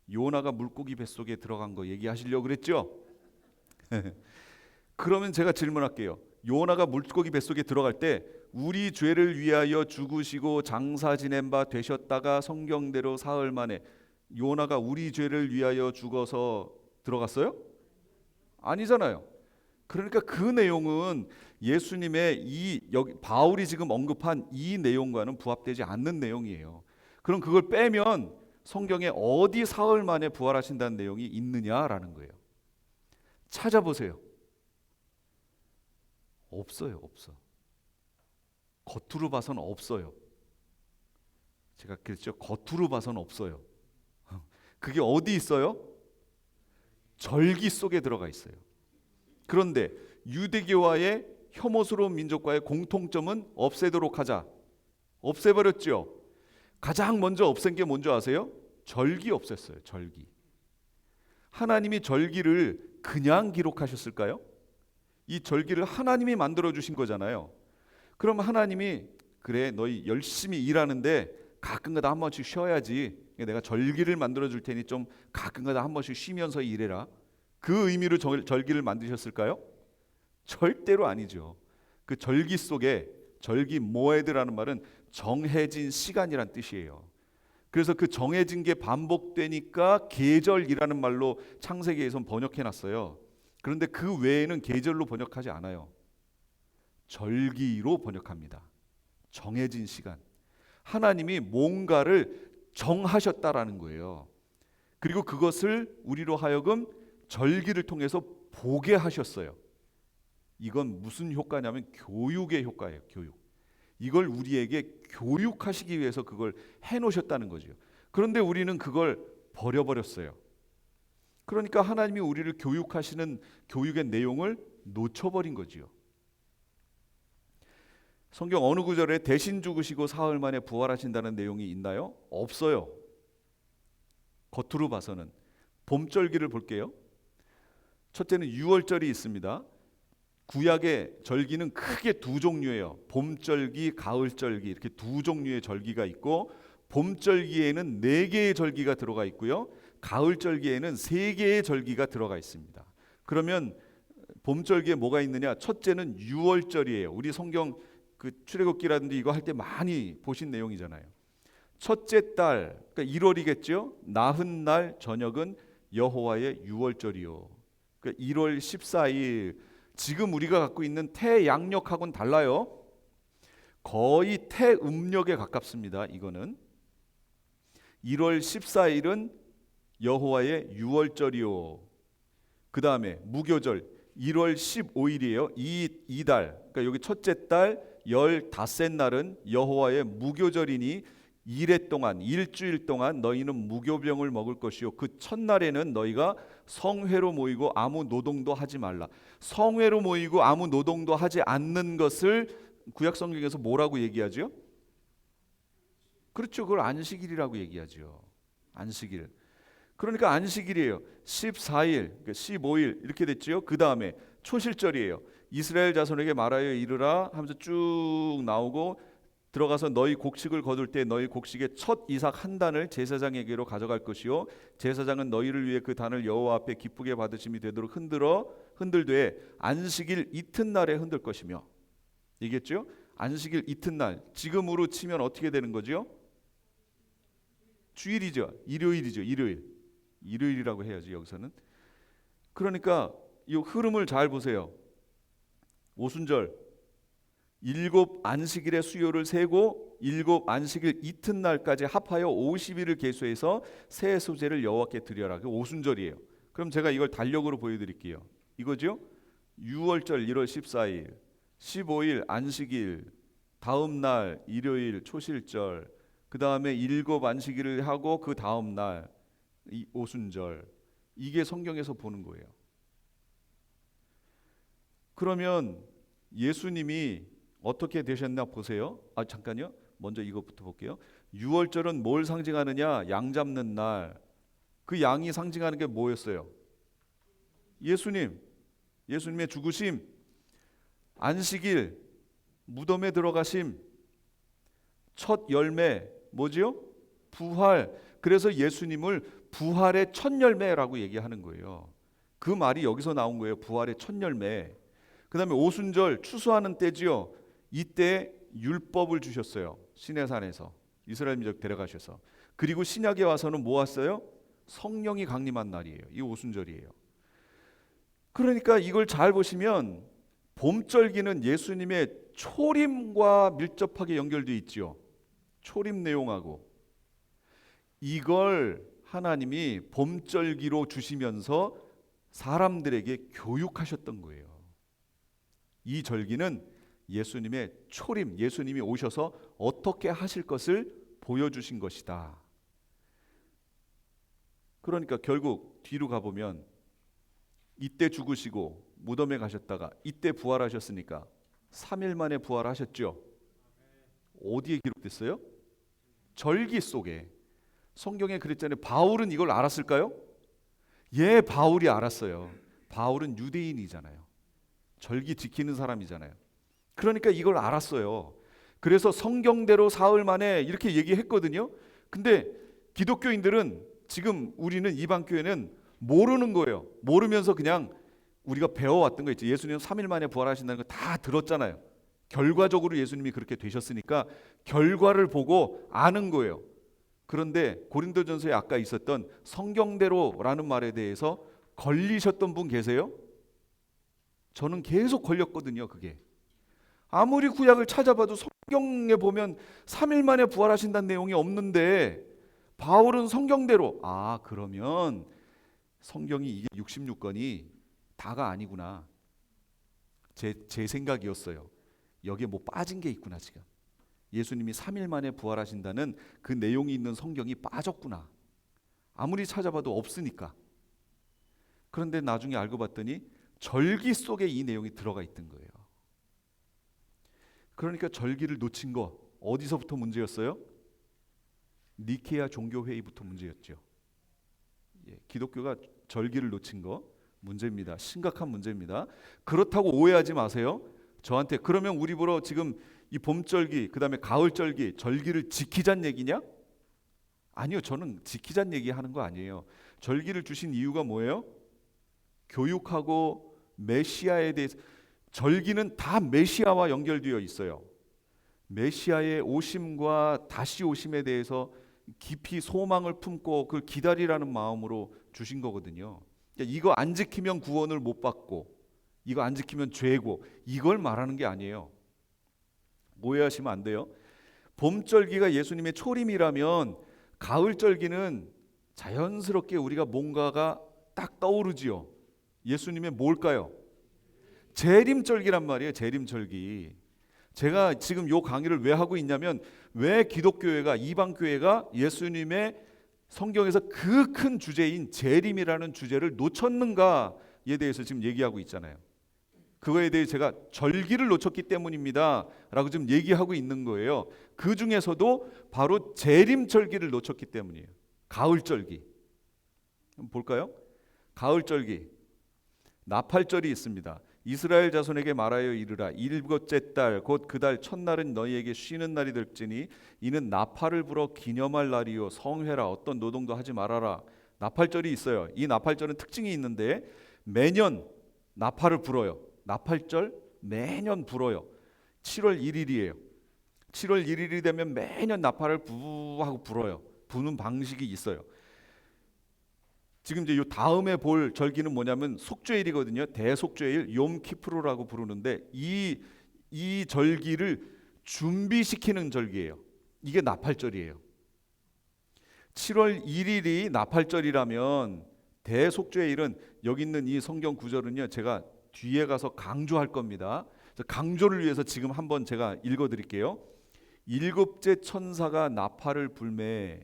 요나가 물고기 뱃속에 들어간 거 얘기하시려고 그랬죠? 그러면 제가 질문할게요. 요나가 물고기 뱃속에 들어갈 때 우리 죄를 위하여 죽으시고 장사 지낸 바 되셨다가 성경대로 사흘 만에 요나가 우리 죄를 위하여 죽어서 들어갔어요? 아니잖아요. 그러니까 그 내용은 예수님의 여기 바울이 지금 언급한 이 내용과는 부합되지 않는 내용이에요. 그럼 그걸 빼면 성경에 어디 사흘 만에 부활하신다는 내용이 있느냐라는 거예요. 찾아보세요. 없어요, 없어. 겉으로 봐서는 없어요. 제가 그랬죠. 겉으로 봐서는 없어요. 그게 어디 있어요? 절기 속에 들어가 있어요. 그런데 유대교와의 혐오스러운 민족과의 공통점은 없애도록 하자. 없애버렸죠. 가장 먼저 없앤 게 뭔지 아세요? 절기 없앴어요. 절기. 하나님이 절기를 그냥 기록하셨을까요? 이 절기를 하나님이 만들어 주신 거잖아요. 그럼 하나님이 그래 너희 열심히 일하는데 가끔가다 한 번씩 쉬어야지. 내가 절기를 만들어 줄 테니 좀 가끔가다 한 번씩 쉬면서 일해라. 그 의미로 절기를 만드셨을까요? 절대로 아니죠. 그 절기 속에 절기 모에드라는 말은 정해진 시간이란 뜻이에요. 그래서 그 정해진 게 반복되니까 계절이라는 말로 창세기에선 번역해 놨어요. 그런데 그 외에는 계절로 번역하지 않아요. 절기로 번역합니다. 정해진 시간. 하나님이 뭔가를 정하셨다라는 거예요. 그리고 그것을 우리로 하여금 절기를 통해서 보게 하셨어요. 이건 무슨 효과냐면 교육의 효과예요. 교육. 이걸 우리에게 교육하시기 위해서 그걸 해놓으셨다는 거죠. 그런데 우리는 그걸 버려버렸어요. 그러니까 하나님이 우리를 교육하시는 교육의 내용을 놓쳐버린 거지요. 성경 어느 구절에 대신 죽으시고 사흘 만에 부활하신다는 내용이 있나요? 없어요. 겉으로 봐서는. 봄절기를 볼게요. 첫째는 유월절이 있습니다. 구약의 절기는 크게 두 종류예요. 봄절기, 가을절기 이렇게 두 종류의 절기가 있고, 봄절기에는 4개의 절기가 들어가 있고요. 가을절기에는 3개의 절기가 들어가 있습니다. 그러면 봄절기에 뭐가 있느냐? 첫째는 유월절이에요. 우리 성경 그 출애굽기라든지 이거 할 때 많이 보신 내용이잖아요. 첫째 달, 그러니까 1월이겠죠. 나흔 날 저녁은 여호와의 유월절이요. 그러니까 1월 14일. 지금 우리가 갖고 있는 태양력하고는 달라요. 거의 태음력에 가깝습니다. 이거는 1월 14일은 여호와의 유월절이요. 그 다음에 무교절 1월 15일이에요. 이달, 그러니까 여기 첫째 달 15날은 여호와의 무교절이니 일주일 동안 너희는 무교병을 먹을 것이요. 그 첫날에는 너희가 성회로 모이고 아무 노동도 하지 말라. 성회로 모이고 아무 노동도 하지 않는 것을 구약 성경에서 뭐라고 얘기하죠? 그렇죠. 그걸 안식일이라고 얘기하죠. 안식일. 그러니까 안식일이에요. 14일, 그러니까 15일 이렇게 됐죠. 그 다음에 초실절이에요. 이스라엘 자손에게 말하여 이르라 하면서 쭉 나오고, 들어가서 너희 곡식을 거둘 때 너희 곡식의 첫 이삭 한 단을 제사장에게로 가져갈 것이요, 제사장은 너희를 위해 그 단을 여호와 앞에 기쁘게 받으심이 되도록 흔들되 안식일 이튿날에 흔들 것이며. 이겠죠? 안식일 이튿날. 지금으로 치면 어떻게 되는 거죠? 주일이죠. 일요일이죠. 일요일이라고 해야지 여기서는. 그러니까 이 흐름을 잘 보세요. 오순절 7 안식일의 수요를 세고 7 안식일 이튿날까지 합하여 50일을 계수해서 새 소재를 여호와께 드려라. 그 오순절이에요. 그럼 제가 이걸 달력으로 보여드릴게요. 이거죠? 6월절 1월 14일, 15일 안식일, 다음 날 일요일 초실절, 그 다음에 7 안식일을 하고 그 다음 날 이 오순절. 이게 성경에서 보는 거예요. 그러면 예수님이 어떻게 되셨나 보세요. 잠깐요. 먼저 이것부터 볼게요. 6월절은 뭘 상징하느냐? 양 잡는 날. 그 양이 상징하는 게 뭐였어요? 예수님의 죽으심, 안식일, 무덤에 들어가심, 첫 열매, 뭐지요? 부활. 그래서 예수님을 부활의 첫 열매라고 얘기하는 거예요. 그 말이 여기서 나온 거예요. 부활의 첫 열매. 그 다음에 오순절 추수하는 때지요. 이때 율법을 주셨어요. 시내산에서 이스라엘 민족 데려가셔서. 그리고 신약에 와서는 뭐 왔어요? 성령이 강림한 날이에요. 이 오순절이에요. 그러니까 이걸 잘 보시면 봄절기는 예수님의 초림과 밀접하게 연결되어 있지요. 초림 내용하고. 이걸 하나님이 봄절기로 주시면서 사람들에게 교육하셨던 거예요. 이 절기는 예수님의 초림, 예수님이 오셔서 어떻게 하실 것을 보여주신 것이다. 그러니까 결국 뒤로 가보면 이때 죽으시고 무덤에 가셨다가 이때 부활하셨으니까 3일 만에 부활하셨죠. 어디에 기록됐어요? 절기 속에. 성경에 그랬잖아요. 바울은 이걸 알았을까요? 예, 바울이 알았어요. 바울은 유대인이잖아요. 절기 지키는 사람이잖아요. 그러니까 이걸 알았어요. 그래서 성경대로 사흘 만에 이렇게 얘기했거든요. 근데 기독교인들은, 지금 우리는 이방교회는 모르는 거예요. 모르면서 그냥 우리가 배워왔던 거 있죠. 예수님 3일 만에 부활하신다는 거 다 들었잖아요. 결과적으로 예수님이 그렇게 되셨으니까 결과를 보고 아는 거예요. 그런데 고린도전서에 아까 있었던 성경대로라는 말에 대해서 걸리셨던 분 계세요? 저는 계속 걸렸거든요. 그게 아무리 구약을 찾아봐도 성경에 보면 3일 만에 부활하신다는 내용이 없는데 바울은 성경대로, 그러면 성경이 이게 66권이 다가 아니구나. 제 생각이었어요. 여기에 뭐 빠진 게 있구나. 지금 예수님이 3일 만에 부활하신다는 그 내용이 있는 성경이 빠졌구나. 아무리 찾아봐도 없으니까. 그런데 나중에 알고 봤더니 절기 속에 이 내용이 들어가 있던 거예요. 그러니까 절기를 놓친 거 어디서부터 문제였어요? 니케아 종교회의부터 문제였죠. 기독교가 절기를 놓친 거 문제입니다. 심각한 문제입니다. 그렇다고 오해하지 마세요. 저한테 그러면 우리 보러 지금 이 봄절기 그다음에 가을절기 절기를 지키자는 얘기냐? 아니요. 저는 지키자는 얘기하는 거 아니에요. 절기를 주신 이유가 뭐예요? 교육하고 메시아에 대해서. 절기는 다 메시아와 연결되어 있어요. 메시아의 오심과 다시 오심에 대해서 깊이 소망을 품고 그걸 기다리라는 마음으로 주신 거거든요. 그러니까 이거 안 지키면 구원을 못 받고 이거 안 지키면 죄고 이걸 말하는 게 아니에요. 오해하시면 안 돼요. 봄절기가 예수님의 초림이라면 가을절기는 자연스럽게 우리가 뭔가가 딱 떠오르지요. 예수님의 뭘까요? 재림절기란 말이에요. 재림절기. 제가 지금 요 강의를 왜 하고 있냐면 왜 기독교회가 이방교회가 예수님의 성경에서 그 큰 주제인 재림이라는 주제를 놓쳤는가에 대해서 지금 얘기하고 있잖아요. 그거에 대해 제가 절기를 놓쳤기 때문입니다 라고 지금 얘기하고 있는 거예요. 그 중에서도 바로 재림절기를 놓쳤기 때문이에요. 가을절기 한번 볼까요? 가을절기 나팔절이 있습니다. 이스라엘 자손에게 말하여 이르라. 일곱째 달 곧 그 달 첫날은 너희에게 쉬는 날이 될지니 이는 나팔을 불어 기념할 날이요 성회라. 어떤 노동도 하지 말아라. 나팔절이 있어요. 이 나팔절은 특징이 있는데 매년 나팔을 불어요. 나팔절 매년 불어요. 7월 1일이에요. 7월 1일이 되면 매년 나팔을 부하고 불어요. 부는 방식이 있어요. 지금 이제 요 다음에 볼 절기는 뭐냐면 속죄일이거든요. 대속죄일 욤키프르라고 부르는데 이 절기를 준비시키는 절기예요. 이게 나팔절이에요. 7월 1일이 나팔절이라면 대속죄일은 여기 있는 이 성경 구절은요. 제가 뒤에 가서 강조할 겁니다. 강조를 위해서 지금 한번 제가 읽어드릴게요. 일곱째 천사가 나팔을 불매.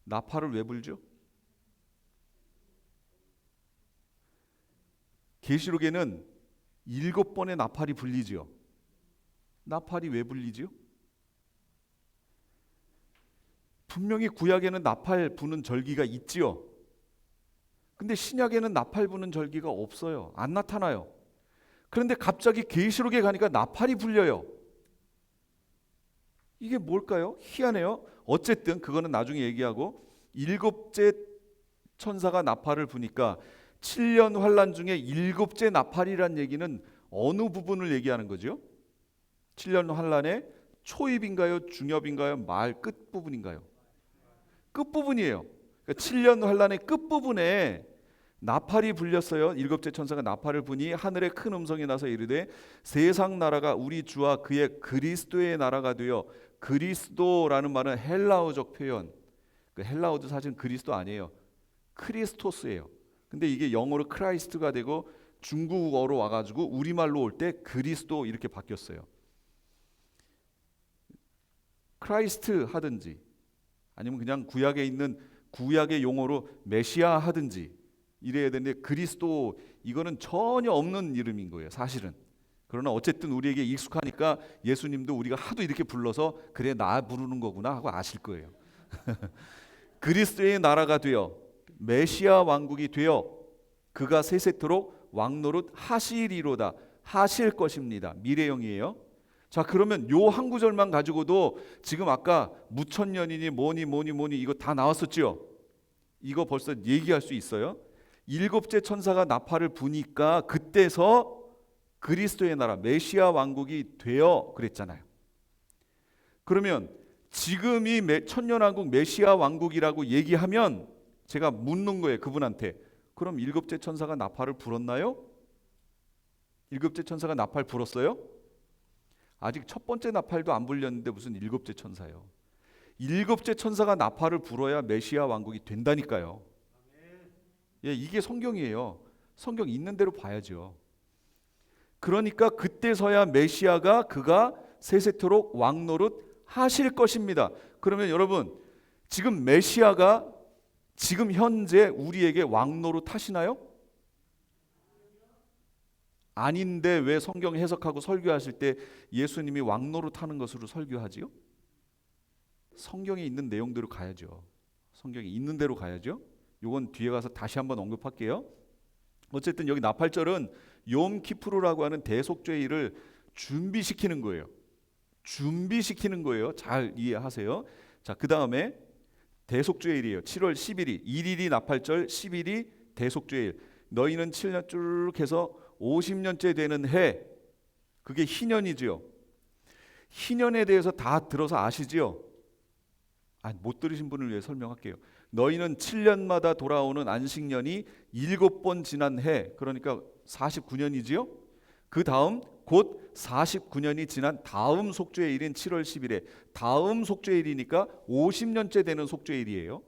나팔을 왜 불죠? 계시록에는 7번의 나팔이 불리죠. 나팔이 왜 불리죠? 분명히 구약에는 나팔 부는 절기가 있지요. 근데 신약에는 나팔 부는 절기가 없어요. 안 나타나요. 그런데 갑자기 계시록에 가니까 나팔이 불려요. 이게 뭘까요? 희한해요. 어쨌든 그거는 나중에 얘기하고 7째 천사가 나팔을 부니까 7년 환란 중에 7째 나팔이란 얘기는 어느 부분을 얘기하는 거죠? 7년 환란의 초입인가요? 중엽인가요? 말 끝부분인가요? 끝부분이에요. 그러니까 7년 환란의 끝부분에 나팔이 불렸어요. 7째 천사가 나팔을 부니 하늘에 큰 음성이 나서 이르되 세상 나라가 우리 주와 그의 그리스도의 나라가 되어. 그리스도라는 말은 헬라어적 표현. 그 헬라어도 사실 그리스도 아니에요. 크리스토스예요. 근데 이게 영어로 크라이스트가 되고 중국어로 와가지고 우리말로 올 때 그리스도 이렇게 바뀌었어요. 크라이스트 하든지 아니면 그냥 구약에 있는 구약의 용어로 메시아 하든지 이래야 되는데 그리스도 이거는 전혀 없는 이름인 거예요. 사실은. 그러나 어쨌든 우리에게 익숙하니까 예수님도 우리가 하도 이렇게 불러서 그래 나 부르는 거구나 하고 아실 거예요. 그리스도의 나라가 되어 메시아 왕국이 되어 그가 세세토록 왕노릇 하시리로다. 하실 것입니다. 미래형이에요. 자, 그러면 요 한 구절만 가지고도 지금 아까 무천년이니 뭐니 이거 다 나왔었죠. 이거 벌써 얘기할 수 있어요. 일곱째 천사가 나팔을 부니까 그때서 그리스도의 나라 메시아 왕국이 되어 그랬잖아요. 그러면 지금 이 천년왕국 메시아 왕국이라고 얘기하면 제가 묻는 거예요, 그분한테. 그럼 일곱째 천사가 나팔을 불었나요? 일곱째 천사가 나팔 불었어요? 아직 첫 번째 나팔도 안 불렸는데 무슨 일곱째 천사요? 일곱째 천사가 나팔을 불어야 메시아 왕국이 된다니까요. 예, 이게 성경이에요. 성경 있는 대로 봐야죠. 그러니까 그때서야 메시아가 그가 세세토록 왕노릇 하실 것입니다. 그러면 여러분, 지금 메시아가 지금 현재 우리에게 왕노릇 하시나요? 아닌데 왜 성경 해석하고 설교하실 때 예수님이 왕노릇 하는 것으로 설교하지요? 성경에 있는 내용대로 가야죠. 성경에 있는 대로 가야죠. 요건 뒤에 가서 다시 한번 언급할게요. 어쨌든 여기 나팔절은 욤키푸르라고 하는 대속죄일을 준비시키는 거예요. 준비시키는 거예요. 잘 이해하세요. 자, 그 다음에 대속죄일이에요. 7월 10일이 1일이 나팔절, 10일이 대속죄일. 너희는 7년 쭉 해서 50년째 되는 해, 그게 희년이지요. 희년에 대해서 다 들어서 아시지요? 못 들으신 분을 위해 설명할게요. 너희는 7년마다 돌아오는 안식년이 7번 지난 해, 그러니까 49년이지요. 그 다음 곧 49년이 지난 다음 속죄일인 7월 10일에 다음 속죄일이니까 50년째 되는 속죄일이에요.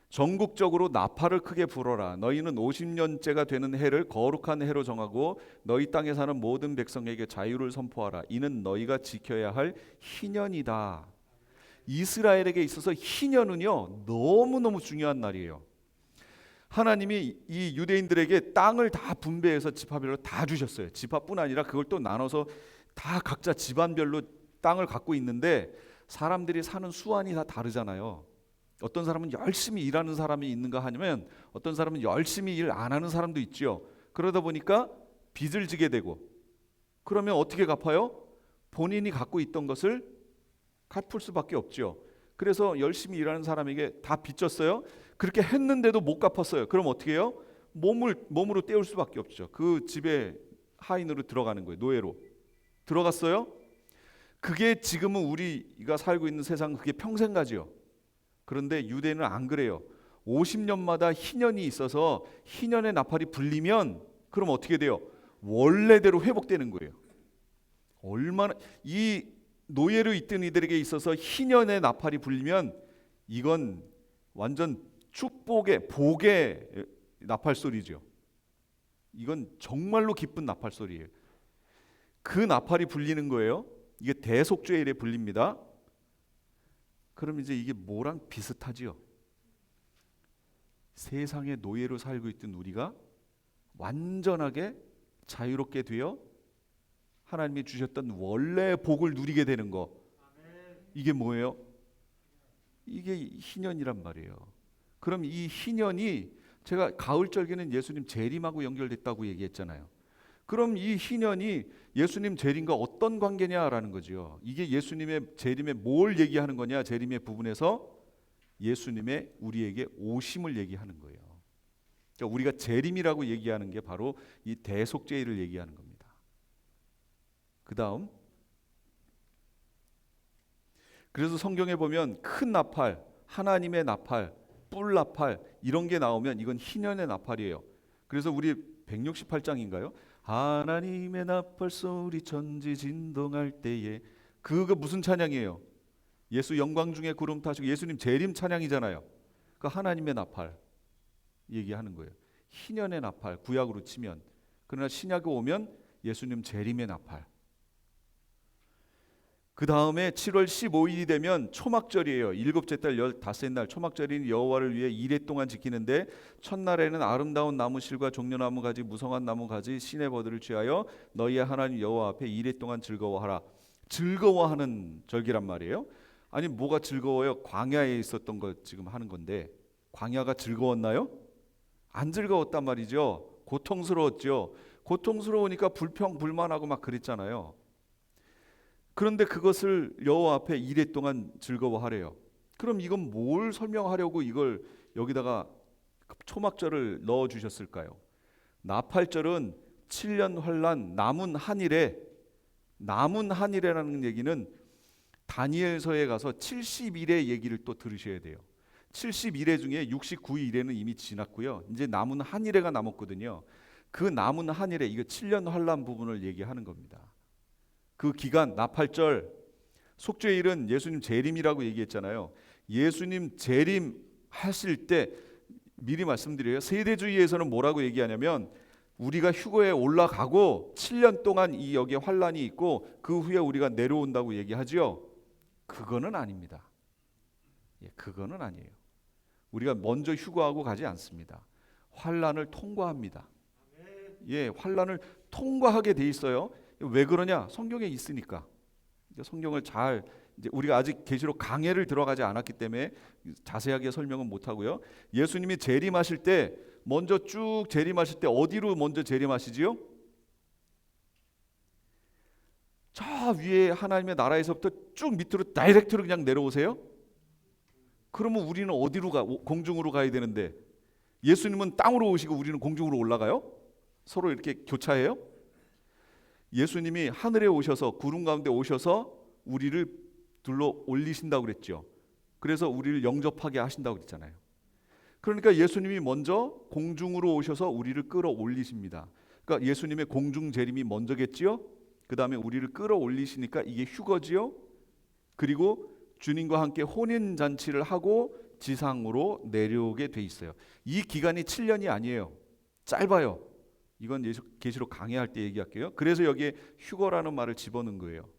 전국적으로 나팔을 크게 불어라. 너희는 50년째가 되는 해를 거룩한 해로 정하고 너희 땅에 사는 모든 백성에게 자유를 선포하라. 이는 너희가 지켜야 할 희년이다. 이스라엘에게 있어서 희년은요, 너무너무 중요한 날이에요. 하나님이 이 유대인들에게 땅을 다 분배해서 지파별로 다 주셨어요. 지파뿐 아니라 그걸 또 나눠서 다 각자 집안별로 땅을 갖고 있는데 사람들이 사는 수완이 다 다르잖아요. 어떤 사람은 열심히 일하는 사람이 있는가 하면 어떤 사람은 열심히 일 안 하는 사람도 있죠. 그러다 보니까 빚을 지게 되고, 그러면 어떻게 갚아요? 본인이 갖고 있던 것을 갚을 수밖에 없죠. 그래서 열심히 일하는 사람에게 다 빚졌어요. 그렇게 했는데도 못 갚았어요. 그럼 어떻게 해요? 몸으로 때울 수밖에 없죠. 그 집에 하인으로 들어가는 거예요. 노예로 들어갔어요. 그게 지금은 우리가 살고 있는 세상, 그게 평생가지요. 그런데 유대는 안 그래요. 50년마다 희년이 있어서 희년의 나팔이 불리면 그럼 어떻게 돼요? 원래대로 회복되는 거예요. 얼마나 이 노예로 있던 이들에게 있어서 희년의 나팔이 불리면 이건 완전 축복의 복의 나팔 소리죠. 이건 정말로 기쁜 나팔 소리예요. 그 나팔이 불리는 거예요. 이게 대속죄일에 불립니다. 그럼 이제 이게 뭐랑 비슷하지요? 세상의 노예로 살고 있던 우리가 완전하게 자유롭게 되어 하나님이 주셨던 원래의 복을 누리게 되는 거. 이게 뭐예요? 이게 희년이란 말이에요. 그럼 이 희년이, 제가 가을절기는 예수님 재림하고 연결됐다고 얘기했잖아요. 그럼 이 희년이 예수님 재림과 어떤 관계냐라는 거죠. 이게 예수님의 재림에 뭘 얘기하는 거냐? 재림의 부분에서 예수님의 우리에게 오심을 얘기하는 거예요. 그러니까 우리가 재림이라고 얘기하는 게 바로 이 대속죄일을 얘기하는 겁니다. 그 다음, 그래서 성경에 보면 큰 나팔, 하나님의 나팔, 뿔 나팔 이런 게 나오면 이건 희년의 나팔이에요. 그래서 우리 168장인가요? 하나님의 나팔 소리 천지 진동할 때에, 그거 무슨 찬양이에요? 예수 영광 중에 구름 타시고 예수님 재림 찬양이잖아요. 그 하나님의 나팔 얘기하는 거예요. 희년의 나팔, 구약으로 치면. 그러나 신약에 오면 예수님 재림의 나팔. 그 다음에 7월 15일이 되면 초막절이에요. 일곱째 달 15째 날 초막절인 여호와를 위해 이레 동안 지키는데, 첫날에는 아름다운 나무실과 종려나무 가지 무성한 나무 가지 시내버들을 취하여 너희의 하나님 여호와 앞에 이레 동안 즐거워하라. 즐거워하는 절기란 말이에요. 아니 뭐가 즐거워요? 광야에 있었던 거 지금 하는 건데 광야가 즐거웠나요? 안 즐거웠단 말이죠. 고통스러웠죠. 고통스러우니까 불평불만하고 막 그랬잖아요. 그런데 그것을 여호와 앞에 이레 동안 즐거워하래요. 그럼 이건 뭘 설명하려고 이걸 여기다가 초막절을 넣어 주셨을까요? 나팔절은 7년 환란 남은 한일에라는 얘기는 다니엘서에 가서 70일의 얘기를 또 들으셔야 돼요. 70일의 중에 69일에는 이미 지났고요. 이제 남은 한일에가 남았거든요. 그 남은 한일에 이거 7년 환란 부분을 얘기하는 겁니다. 그 기간 나팔절, 속죄일은 예수님 재림이라고 얘기했잖아요. 예수님 재림하실 때 미리 말씀드려요. 세대주의에서는 뭐라고 얘기하냐면 우리가 휴거에 올라가고 7년 동안 이 여기에 환란이 있고 그 후에 우리가 내려온다고 얘기하죠. 그거는 아닙니다. 그거는 아니에요. 우리가 먼저 휴거하고 가지 않습니다. 환란을 통과합니다. 환란을 통과하게 돼 있어요. 왜 그러냐? 성경에 있으니까. 성경을 잘 이제 우리가 아직 계시록 강해를 들어가지 않았기 때문에 자세하게 설명은 못 하고요. 예수님이 재림하실 때 먼저 쭉 재림하실 때 어디로 먼저 재림하시지요? 저 위에 하나님의 나라에서부터 쭉 밑으로 다이렉트로 그냥 내려오세요? 그러면 우리는 어디로 공중으로 가야 되는데 예수님은 땅으로 오시고 우리는 공중으로 올라가요? 서로 이렇게 교차해요? 예수님이 하늘에 오셔서 구름 가운데 오셔서 우리를 둘러 올리신다고 그랬죠. 그래서 우리를 영접하게 하신다고 그랬잖아요. 그러니까 예수님이 먼저 공중으로 오셔서 우리를 끌어올리십니다. 그러니까 예수님의 공중 재림이 먼저겠지요. 그 다음에 우리를 끌어올리시니까 이게 휴거지요. 그리고 주님과 함께 혼인잔치를 하고 지상으로 내려오게 돼 있어요. 이 기간이 7년이 아니에요. 짧아요. 이건 계시록 강해할 때 얘기할게요. 그래서 여기에 휴거라는 말을 집어넣은 거예요.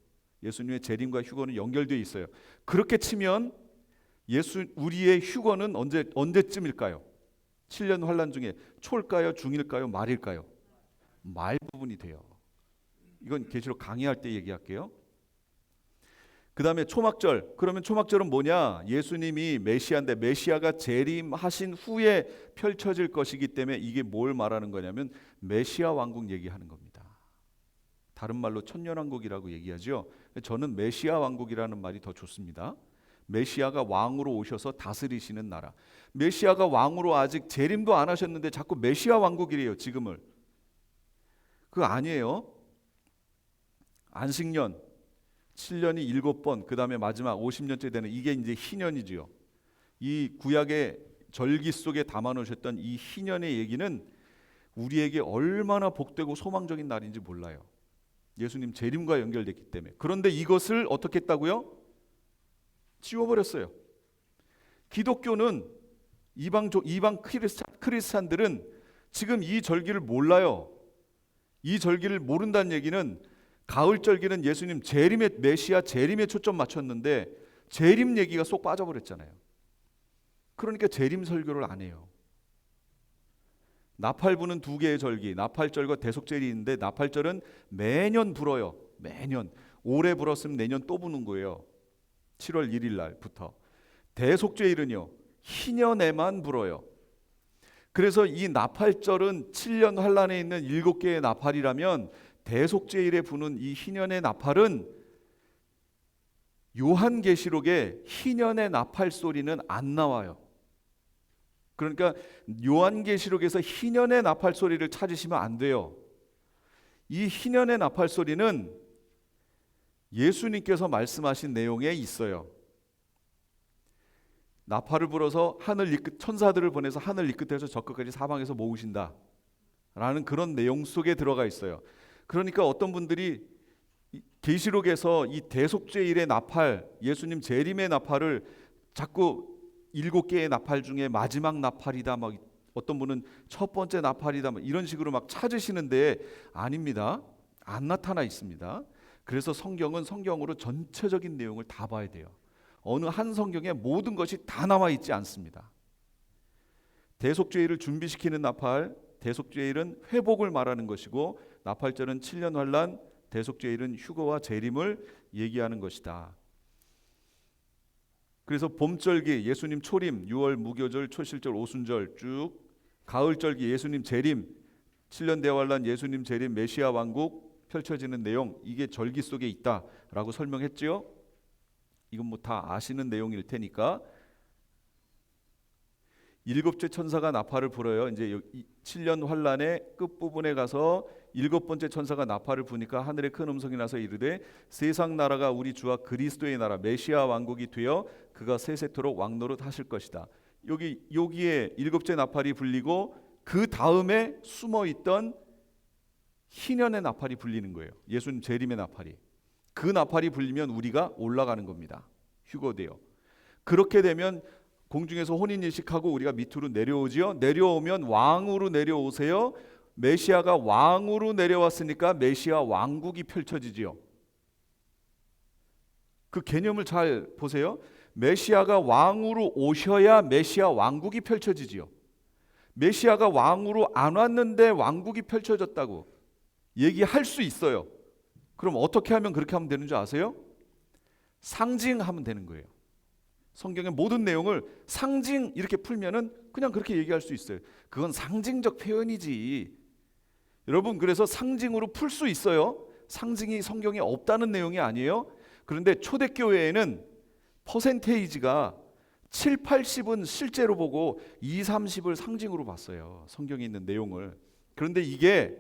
예수님의 재림과 휴거는 연결되어 있어요. 그렇게 치면 우리의 휴거는 언제쯤일까요? 7년 환란 중에 초일까요? 중일까요? 말일까요? 말 부분이 돼요. 이건 계시록 강의할 때 얘기할게요. 그 다음에 초막절. 그러면 초막절은 뭐냐? 예수님이 메시아인데 메시아가 재림하신 후에 펼쳐질 것이기 때문에 이게 뭘 말하는 거냐면 메시아 왕국 얘기하는 겁니다. 다른 말로 천년왕국이라고 얘기하죠. 저는 메시아 왕국이라는 말이 더 좋습니다. 메시아가 왕으로 오셔서 다스리시는 나라. 메시아가 왕으로 아직 재림도 안 하셨는데 자꾸 메시아 왕국이래요. 지금을. 그거 아니에요. 안식년 7년이 7번, 그 다음에 마지막 50년째 되는 이게 이제 희년이지요. 이 구약의 절기 속에 담아놓으셨던 이 희년의 얘기는 우리에게 얼마나 복되고 소망적인 날인지 몰라요. 예수님 재림과 연결됐기 때문에. 그런데 이것을 어떻게 했다고요? 지워버렸어요. 기독교는 이방 크리스찬들은 지금 이 절기를 몰라요. 이 절기를 모른다는 얘기는 가을 절기는 예수님 재림의 메시아 재림에 초점 맞췄는데 재림 얘기가 쏙 빠져버렸잖아요. 그러니까 재림 설교를 안 해요. 나팔부는 두 개의 절기, 나팔절과 대속절이 있는데 나팔절은 매년 불어요. 매년. 올해 불었으면 내년 또 부는 거예요. 7월 1일 날부터. 대속죄일은요, 희년에만 불어요. 그래서 이 나팔절은 7년 환란에 있는 7개의 나팔이라면 대속죄일에 부는 이 희년의 나팔은 요한계시록에 희년의 나팔 소리는 안 나와요. 그러니까 요한계시록에서 희년의 나팔 소리를 찾으시면 안 돼요. 이 희년의 나팔 소리는 예수님께서 말씀하신 내용에 있어요. 나팔을 불어서 천사들을 보내서 하늘 이 끝에서 저 끝까지 사방에서 모으신다 라는 그런 내용 속에 들어가 있어요. 그러니까 어떤 분들이 계시록에서 이 대속죄일의 나팔, 예수님 재림의 나팔을 자꾸 7개의 나팔 중에 마지막 나팔이다, 막 어떤 분은 첫 번째 나팔이다, 막 이런 식으로 막 찾으시는데 아닙니다. 안 나타나 있습니다. 그래서 성경은 성경으로 전체적인 내용을 다 봐야 돼요. 어느 한 성경에 모든 것이 다 나와 있지 않습니다. 대속죄일을 준비시키는 나팔, 대속죄일은 회복을 말하는 것이고 나팔절은 7년 환란, 대속죄일은 휴거와 재림을 얘기하는 것이다. 그래서 봄절기, 예수님 초림, 6월 무교절, 초실절, 오순절 쭉, 가을절기, 예수님 재림, 7년 대환란, 예수님 재림, 메시아 왕국 펼쳐지는 내용, 이게 절기 속에 있다라고 설명했지요. 이건 뭐 다 아시는 내용일 테니까 일곱째 천사가 나팔을 불어요. 이제 7년 환란의 끝부분에 가서 일곱 번째 천사가 나팔을 부니까 하늘에 큰 음성이 나서 이르되 세상 나라가 우리 주와 그리스도의 나라 메시아 왕국이 되어 그가 세세토록 왕노릇 하실 것이다. 여기에 일곱째 나팔이 불리고 그 다음에 숨어 있던 희년의 나팔이 불리는 거예요. 예수님 재림의 나팔이. 그 나팔이 불리면 우리가 올라가는 겁니다. 휴거돼요. 그렇게 되면 공중에서 혼인일식하고 우리가 밑으로 내려오지요. 내려오면 왕으로 내려오세요. 메시아가 왕으로 내려왔으니까 메시아 왕국이 펼쳐지지요. 그 개념을 잘 보세요. 메시아가 왕으로 오셔야 메시아 왕국이 펼쳐지지요. 메시아가 왕으로 안 왔는데 왕국이 펼쳐졌다고 얘기할 수 있어요. 그럼 어떻게 하면 그렇게 하면 되는 줄 아세요? 상징하면 되는 거예요. 성경의 모든 내용을 상징 이렇게 풀면은 그냥 그렇게 얘기할 수 있어요. 그건 상징적 표현이지. 여러분, 그래서 상징으로 풀 수 있어요. 상징이 성경에 없다는 내용이 아니에요. 그런데 초대교회에는 퍼센테이지가 7, 80은 실제로 보고 2, 30을 상징으로 봤어요. 성경에 있는 내용을. 그런데 이게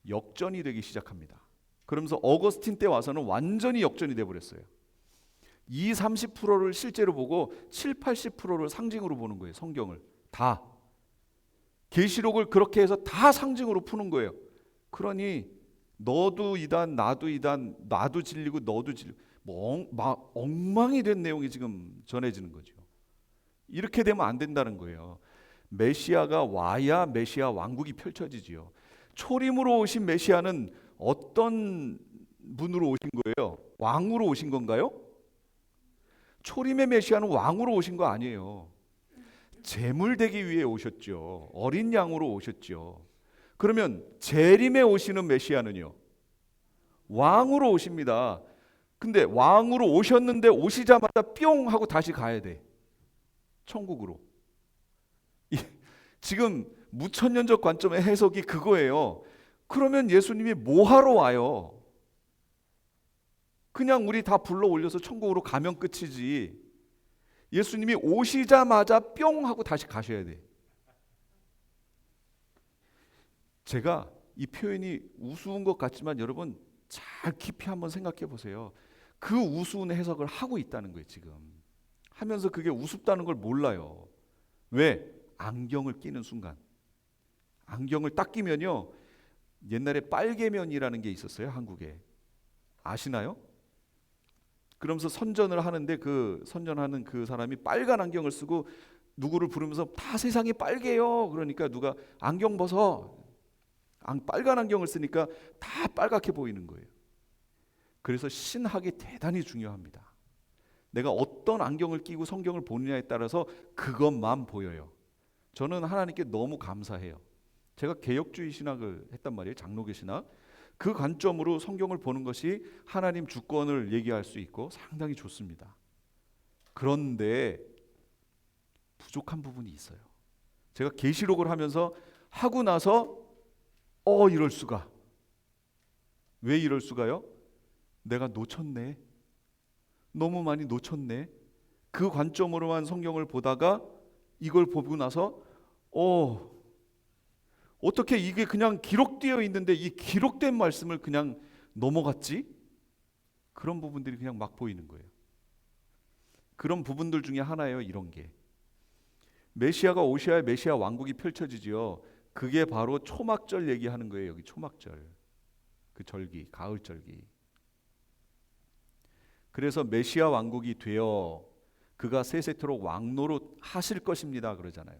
역전이 되기 시작합니다. 그러면서 어거스틴 때 와서는 완전히 역전이 돼버렸어요. 2, 30%를 실제로 보고 7, 80%를 상징으로 보는 거예요. 성경을 다. 계시록을 그렇게 해서 다 상징으로 푸는 거예요. 그러니 너도 이단, 나도 이단, 나도 진리고 너도 진리고 엉망이 된 내용이 지금 전해지는 거죠. 이렇게 되면 안 된다는 거예요. 메시아가 와야 메시아 왕국이 펼쳐지지요. 초림으로 오신 메시아는 어떤 분으로 오신 거예요? 왕으로 오신 건가요? 초림의 메시아는 왕으로 오신 거 아니에요. 제물 되기 위해 오셨죠. 어린 양으로 오셨죠. 그러면 재림에 오시는 메시아는요? 왕으로 오십니다. 근데 왕으로 오셨는데 오시자마자 뿅 하고 다시 가야 돼. 천국으로. 지금 무천년적 관점의 해석이 그거예요. 그러면 예수님이 뭐하러 와요? 그냥 우리 다 불러 올려서 천국으로 가면 끝이지. 예수님이 오시자마자 뿅 하고 다시 가셔야 돼. 제가 이 표현이 우스운 것 같지만 여러분 잘 깊이 한번 생각해 보세요. 그 우스운 해석을 하고 있다는 거예요. 지금 하면서 그게 우습다는 걸 몰라요. 왜? 안경을 끼는 순간. 안경을 딱 끼면요, 옛날에 빨개면이라는 게 있었어요. 한국에 아시나요? 그러면서 선전을 하는데 그 선전하는 그 사람이 빨간 안경을 쓰고 누구를 부르면서 다 세상이 빨개요. 그러니까 누가 안경 벗어. 빨간 안경을 쓰니까 다 빨갛게 보이는 거예요. 그래서 신학이 대단히 중요합니다. 내가 어떤 안경을 끼고 성경을 보느냐에 따라서 그것만 보여요. 저는 하나님께 너무 감사해요. 제가 개혁주의 신학을 했단 말이에요. 장로교 신학. 그 관점으로 성경을 보는 것이 하나님 주권을 얘기할 수 있고 상당히 좋습니다. 그런데 부족한 부분이 있어요. 제가 계시록을 하면서 하고 나서 이럴 수가. 왜 이럴 수가요? 내가 놓쳤네. 너무 많이 놓쳤네. 그 관점으로만 성경을 보다가 이걸 보고 나서 어떻게 이게 그냥 기록되어 있는데 이 기록된 말씀을 그냥 넘어갔지? 그런 부분들이 그냥 막 보이는 거예요. 그런 부분들 중에 하나예요. 이런 게. 메시아가 오셔야 메시아 왕국이 펼쳐지지요. 그게 바로 초막절 얘기하는 거예요. 여기 초막절. 그 절기, 가을 절기. 그래서 메시아 왕국이 되어 그가 세세토록 왕노릇 하실 것입니다. 그러잖아요.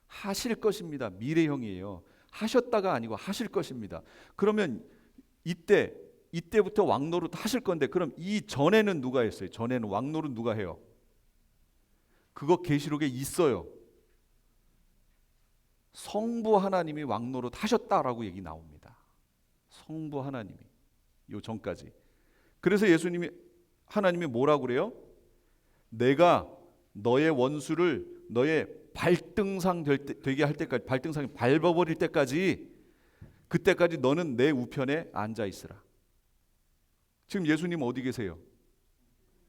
하실 것입니다. 미래형이에요. 하셨다가 아니고 하실 것입니다. 그러면 이때부터 왕노릇 하실 건데 그럼 이 전에는 누가 했어요? 전에는 왕노릇 누가 해요? 그거 계시록에 있어요. 성부 하나님이 왕노릇 하셨다라고 얘기 나옵니다. 성부 하나님이 요 전까지. 그래서 하나님이 뭐라고 그래요? 내가 너의 원수를 너의 발등상 되게 할 때까지, 발등상이 밟아버릴 때까지, 그때까지 너는 내 우편에 앉아 있으라. 지금 예수님 어디 계세요?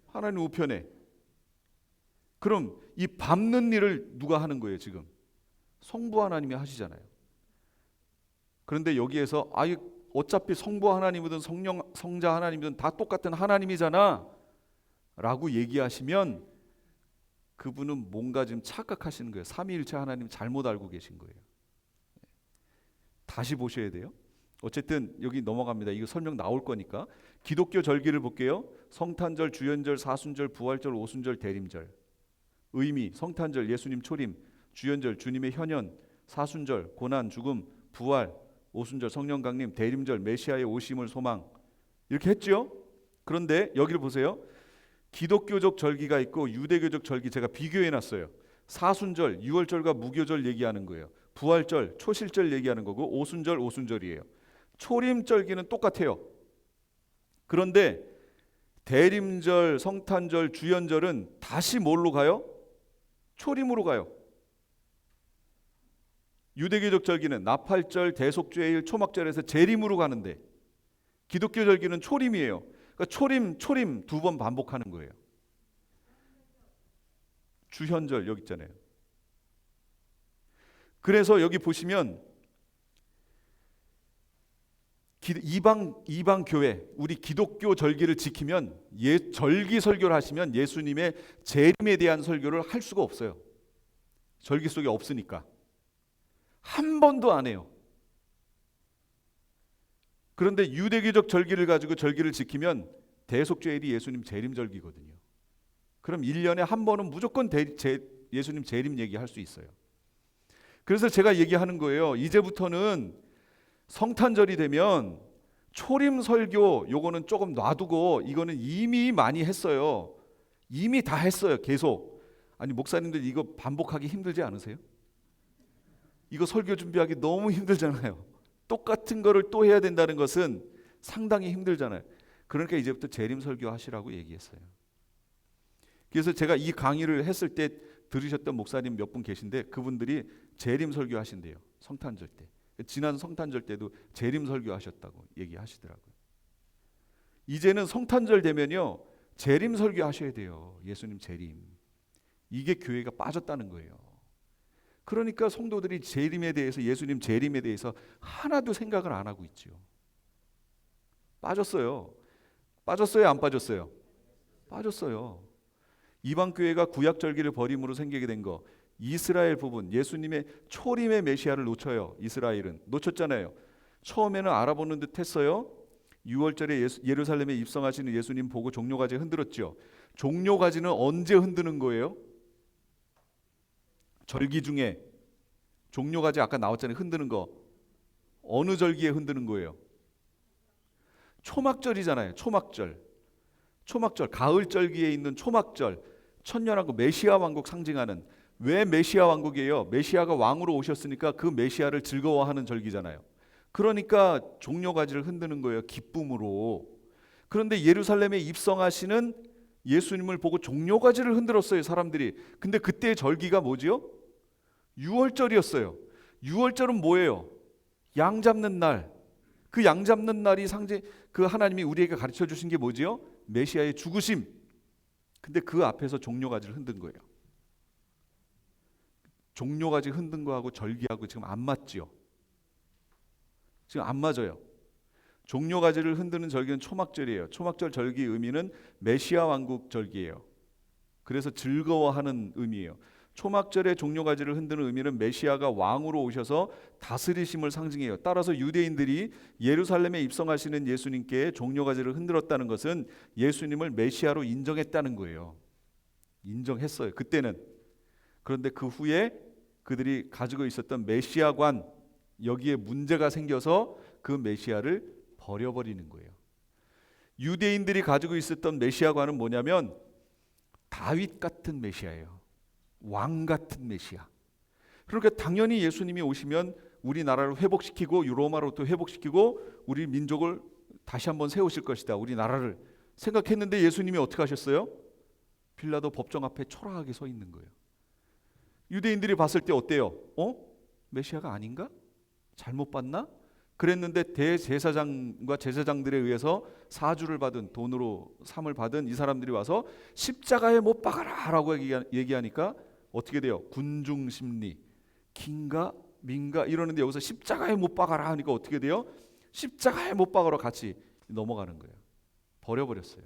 하나님 우편에. 그럼 이 밟는 일을 누가 하는 거예요 지금? 성부 하나님이 하시잖아요. 그런데 여기에서 어차피 성부 하나님이든 성자 하나님이든 다 똑같은 하나님이잖아 라고 얘기하시면 그분은 뭔가 지금 착각하시는 거예요. 삼위일체 하나님 잘못 알고 계신 거예요. 다시 보셔야 돼요. 어쨌든 여기 넘어갑니다. 이거 설명 나올 거니까. 기독교 절기를 볼게요. 성탄절, 주연절, 사순절, 부활절, 오순절, 대림절. 의미, 성탄절, 예수님 초림, 주연절, 주님의 현현, 사순절, 고난, 죽음, 부활, 오순절, 성령 강림, 대림절, 메시아의 오심을 소망. 이렇게 했죠. 그런데 여기를 보세요. 기독교적 절기가 있고 유대교적 절기 제가 비교해 놨어요. 사순절, 유월절과 무교절 얘기하는 거예요. 부활절, 초실절 얘기하는 거고 오순절, 오순절이에요. 초림절기는 똑같아요. 그런데 대림절, 성탄절, 주연절은 다시 뭘로 가요? 초림으로 가요. 유대교적 절기는 나팔절, 대속죄일, 초막절에서 재림으로 가는데 기독교 절기는 초림이에요. 그러니까 초림 두 번 반복하는 거예요. 주현절 여기 있잖아요. 그래서 여기 보시면 이방 교회 우리 기독교 절기를 지키면 절기 설교를 하시면 예수님의 재림에 대한 설교를 할 수가 없어요. 절기 속에 없으니까 한 번도 안 해요. 그런데 유대교적 절기를 가지고 절기를 지키면 대속죄일이 예수님 재림절기거든요. 그럼 1년에 한 번은 무조건 예수님 재림 얘기할 수 있어요. 그래서 제가 얘기하는 거예요. 이제부터는 성탄절이 되면 초림 설교 요거는 조금 놔두고 이거는 이미 많이 했어요. 이미 다 했어요. 계속. 아니 목사님들 이거 반복하기 힘들지 않으세요? 이거 설교 준비하기 너무 힘들잖아요. 똑같은 거를 또 해야 된다는 것은 상당히 힘들잖아요. 그러니까 이제부터 재림 설교 하시라고 얘기했어요. 그래서 제가 이 강의를 했을 때 들으셨던 목사님 몇 분 계신데 그분들이 재림 설교 하신대요. 성탄절 때. 지난 성탄절 때도 재림 설교 하셨다고 얘기하시더라고요. 이제는 성탄절 되면요. 재림 설교 하셔야 돼요. 예수님 재림. 이게 교회가 빠졌다는 거예요. 그러니까 성도들이 재림에 대해서 예수님 재림에 대해서 하나도 생각을 안 하고 있죠. 빠졌어요. 빠졌어요? 안 빠졌어요? 빠졌어요. 이방 교회가 구약 절기를 버림으로 생기게 된 거. 이스라엘 부분 예수님의 초림의 메시아를 놓쳐요. 이스라엘은 놓쳤잖아요. 처음에는 알아보는 듯 했어요. 6월절에 예루살렘에 입성하시는 예수님 보고 종려가지 흔들었죠. 종려가지는 언제 흔드는 거예요? 절기 중에 종려가지 아까 나왔잖아요. 흔드는 거. 어느 절기에 흔드는 거예요? 초막절이잖아요. 초막절 가을 절기에 있는 초막절. 천년왕국 메시아 왕국 상징하는. 왜 메시아 왕국이에요? 메시아가 왕으로 오셨으니까 그 메시아를 즐거워하는 절기잖아요. 그러니까 종려가지를 흔드는 거예요. 기쁨으로. 그런데 예루살렘에 입성하시는 예수님을 보고 종려가지를 흔들었어요. 사람들이. 근데 그때의 절기가 뭐지요? 6월절이었어요. 6월절은 뭐예요? 양 잡는 날. 그 양 잡는 날이 그 하나님이 우리에게 가르쳐 주신 게 뭐지요? 메시아의 죽으심. 근데 그 앞에서 종려가지를 흔든 거예요. 종려가지 흔든 거하고 절기하고 지금 안 맞지요. 지금 안 맞아요. 종려가지를 흔드는 절기는 초막절이에요. 초막절 절기 의미는 메시아 왕국 절기예요. 그래서 즐거워하는 의미예요. 초막절에 종려가지를 흔드는 의미는 메시아가 왕으로 오셔서 다스리심을 상징해요. 따라서 유대인들이 예루살렘에 입성하시는 예수님께 종려가지를 흔들었다는 것은 예수님을 메시아로 인정했다는 거예요. 인정했어요. 그때는. 그런데 그 후에 그들이 가지고 있었던 메시아관 여기에 문제가 생겨서 그 메시아를 버려버리는 거예요. 유대인들이 가지고 있었던 메시아관은 뭐냐면 다윗 같은 메시아예요. 왕 같은 메시아. 그러니까 당연히 예수님이 오시면 우리나라를 회복시키고 로마로부터 회복시키고 우리 민족을 다시 한번 세우실 것이다. 우리나라를 생각했는데 예수님이 어떻게 하셨어요? 빌라도 법정 앞에 초라하게 서 있는 거예요. 유대인들이 봤을 때 어때요? 메시아가 아닌가? 잘못 봤나? 그랬는데 대제사장과 제사장들에 의해서 사주를 받은, 돈으로 삼을 받은 이 사람들이 와서 십자가에 못 박아라라고 얘기하니까 어떻게 돼요? 군중심리, 긴가 민가 이러는데 여기서 십자가에 못 박아라 하니까 어떻게 돼요? 십자가에 못 박아라 같이 넘어가는 거예요. 버려버렸어요.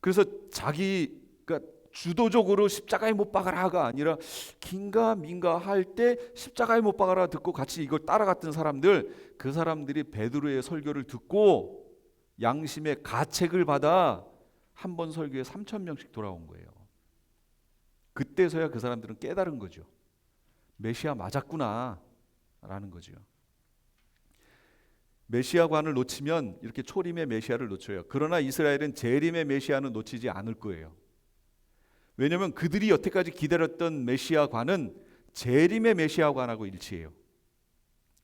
그래서 자기가 주도적으로 십자가에 못 박아라가 아니라 긴가 민가 할 때 십자가에 못 박아라 듣고 같이 이걸 따라갔던 사람들, 그 사람들이 베드로의 설교를 듣고 양심의 가책을 받아 한 번 설교에 3,000명씩 돌아온 거예요. 그때서야 그 사람들은 깨달은 거죠. 메시아 맞았구나 라는 거죠. 메시아관을 놓치면 이렇게 초림의 메시아를 놓쳐요. 그러나 이스라엘은 재림의 메시아는 놓치지 않을 거예요. 왜냐하면 그들이 여태까지 기다렸던 메시아관은 재림의 메시아관하고 일치해요.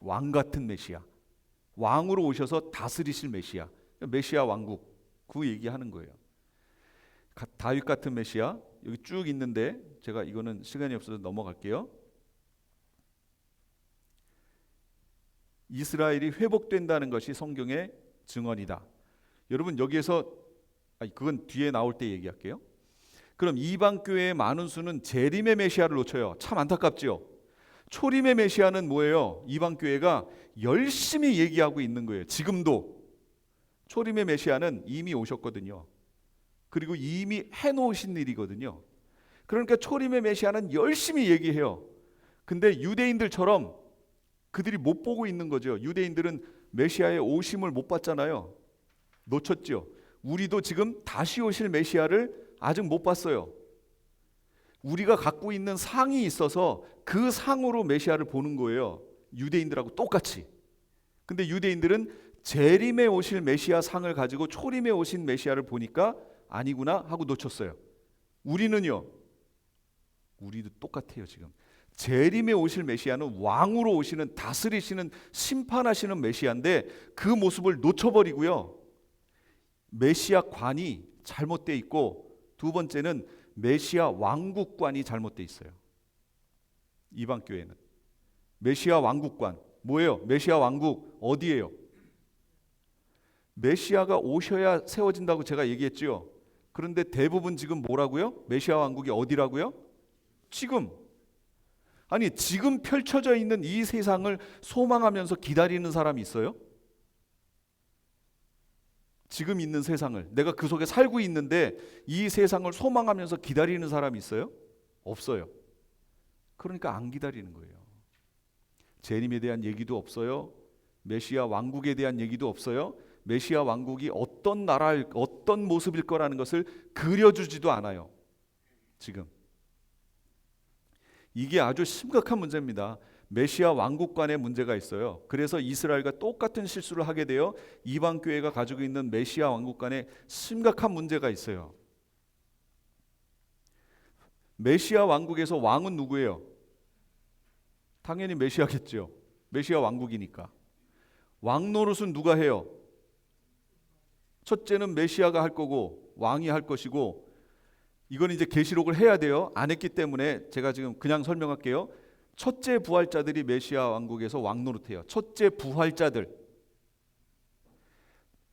왕 같은 메시아, 왕으로 오셔서 다스리실 메시아, 메시아 왕국, 그 얘기하는 거예요. 다윗 같은 메시아 여기 쭉 있는데 제가 이거는 시간이 없어서 넘어갈게요. 이스라엘이 회복된다는 것이 성경의 증언이다. 여러분 여기에서 그건 뒤에 나올 때 얘기할게요. 그럼 이방 교회의 많은 수는 재림의 메시아를 놓쳐요. 참 안타깝죠. 초림의 메시아는 뭐예요? 이방 교회가 열심히 얘기하고 있는 거예요. 지금도 초림의 메시아는 이미 오셨거든요. 그리고 이미 해놓으신 일이거든요. 그러니까 초림의 메시아는 열심히 얘기해요. 근데 유대인들처럼 그들이 못 보고 있는 거죠. 유대인들은 메시아의 오심을 못 봤잖아요. 놓쳤죠. 우리도 지금 다시 오실 메시아를 아직 못 봤어요. 우리가 갖고 있는 상이 있어서 그 상으로 메시아를 보는 거예요. 유대인들하고 똑같이. 근데 유대인들은 재림에 오실 메시아 상을 가지고 초림에 오신 메시아를 보니까 아니구나 하고 놓쳤어요. 우리는요. 우리도 똑같아요. 지금. 재림에 오실 메시아는 왕으로 오시는, 다스리시는, 심판하시는 메시아인데 그 모습을 놓쳐버리고요. 메시아 관이 잘못되어 있고, 두 번째는 메시아 왕국관이 잘못되어 있어요. 이방 교회는 메시아 왕국관 뭐예요? 메시아 왕국 어디예요? 메시아가 오셔야 세워진다고 제가 얘기했죠. 그런데 대부분 지금 뭐라고요? 메시아 왕국이 어디라고요? 지금. 아니 지금 펼쳐져 있는 이 세상을 소망하면서 기다리는 사람이 있어요? 지금 있는 세상을, 내가 그 속에 살고 있는데 이 세상을 소망하면서 기다리는 사람이 있어요? 없어요. 그러니까 안 기다리는 거예요. 재림에 대한 얘기도 없어요. 메시아 왕국에 대한 얘기도 없어요. 메시아 왕국이 어떤 나라일, 어떤 모습일 거라는 것을 그려주지도 않아요. 지금. 이게 아주 심각한 문제입니다. 메시아 왕국관에 문제가 있어요. 그래서 이스라엘과 똑같은 실수를 하게 되어 이방 교회가 가지고 있는 메시아 왕국관에 심각한 문제가 있어요. 메시아 왕국에서 왕은 누구예요? 당연히 메시아겠죠. 메시아 왕국이니까. 왕 노릇은 누가 해요? 첫째는 메시아가 할 거고 왕이 할 것이고, 이건 이제 계시록을 해야 돼요. 안 했기 때문에 제가 지금 그냥 설명할게요. 첫째 부활자들이 메시아 왕국에서 왕 노릇해요. 첫째 부활자들.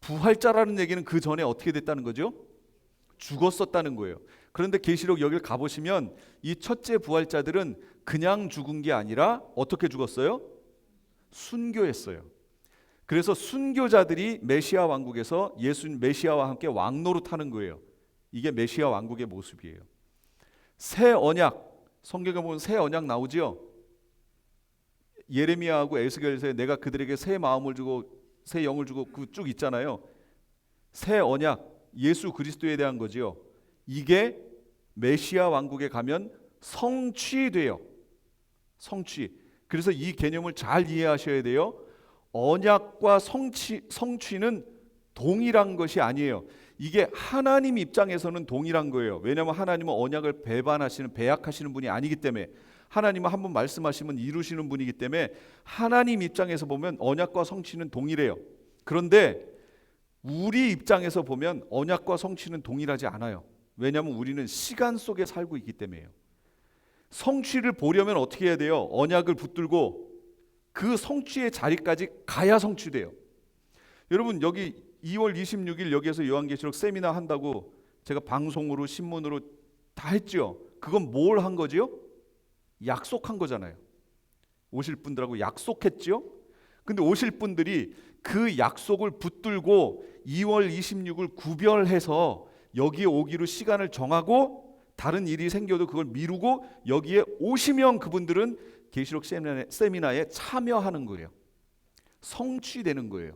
부활자라는 얘기는 그 전에 어떻게 됐다는 거죠? 죽었었다는 거예요. 그런데 계시록 여기를 가보시면 이 첫째 부활자들은 그냥 죽은 게 아니라 어떻게 죽었어요? 순교했어요. 그래서 순교자들이 메시아 왕국에서 메시아와 함께 왕 노릇하는 거예요. 이게 메시아 왕국의 모습이에요. 새 언약, 성경에 보면 새 언약 나오죠. 예레미야하고 에스겔서에 내가 그들에게 새 마음을 주고 새 영을 주고 그 쭉 있잖아요. 새 언약, 예수 그리스도에 대한 거지요. 이게 메시아 왕국에 가면 성취돼요. 성취. 그래서 이 개념을 잘 이해하셔야 돼요. 언약과 성취는 동일한 것이 아니에요. 이게 하나님 입장에서는 동일한 거예요. 왜냐하면 하나님은 언약을 배약하시는 분이 아니기 때문에, 하나님은 한 번 말씀하시면 이루시는 분이기 때문에 하나님 입장에서 보면 언약과 성취는 동일해요. 그런데 우리 입장에서 보면 언약과 성취는 동일하지 않아요. 왜냐하면 우리는 시간 속에 살고 있기 때문에요. 성취를 보려면 어떻게 해야 돼요? 언약을 붙들고 그 성취의 자리까지 가야 성취돼요. 여러분 여기 2월 26일 여기에서 요한계시록 세미나 한다고 제가 방송으로 신문으로 다 했죠. 그건 뭘 한 거지요? 약속한 거잖아요. 오실 분들하고 약속했죠. 근데 오실 분들이 그 약속을 붙들고 2월 26일 구별해서 여기에 오기로 시간을 정하고 다른 일이 생겨도 그걸 미루고 여기에 오시면 그분들은 계시록 세미나에 참여하는 거예요. 성취되는 거예요.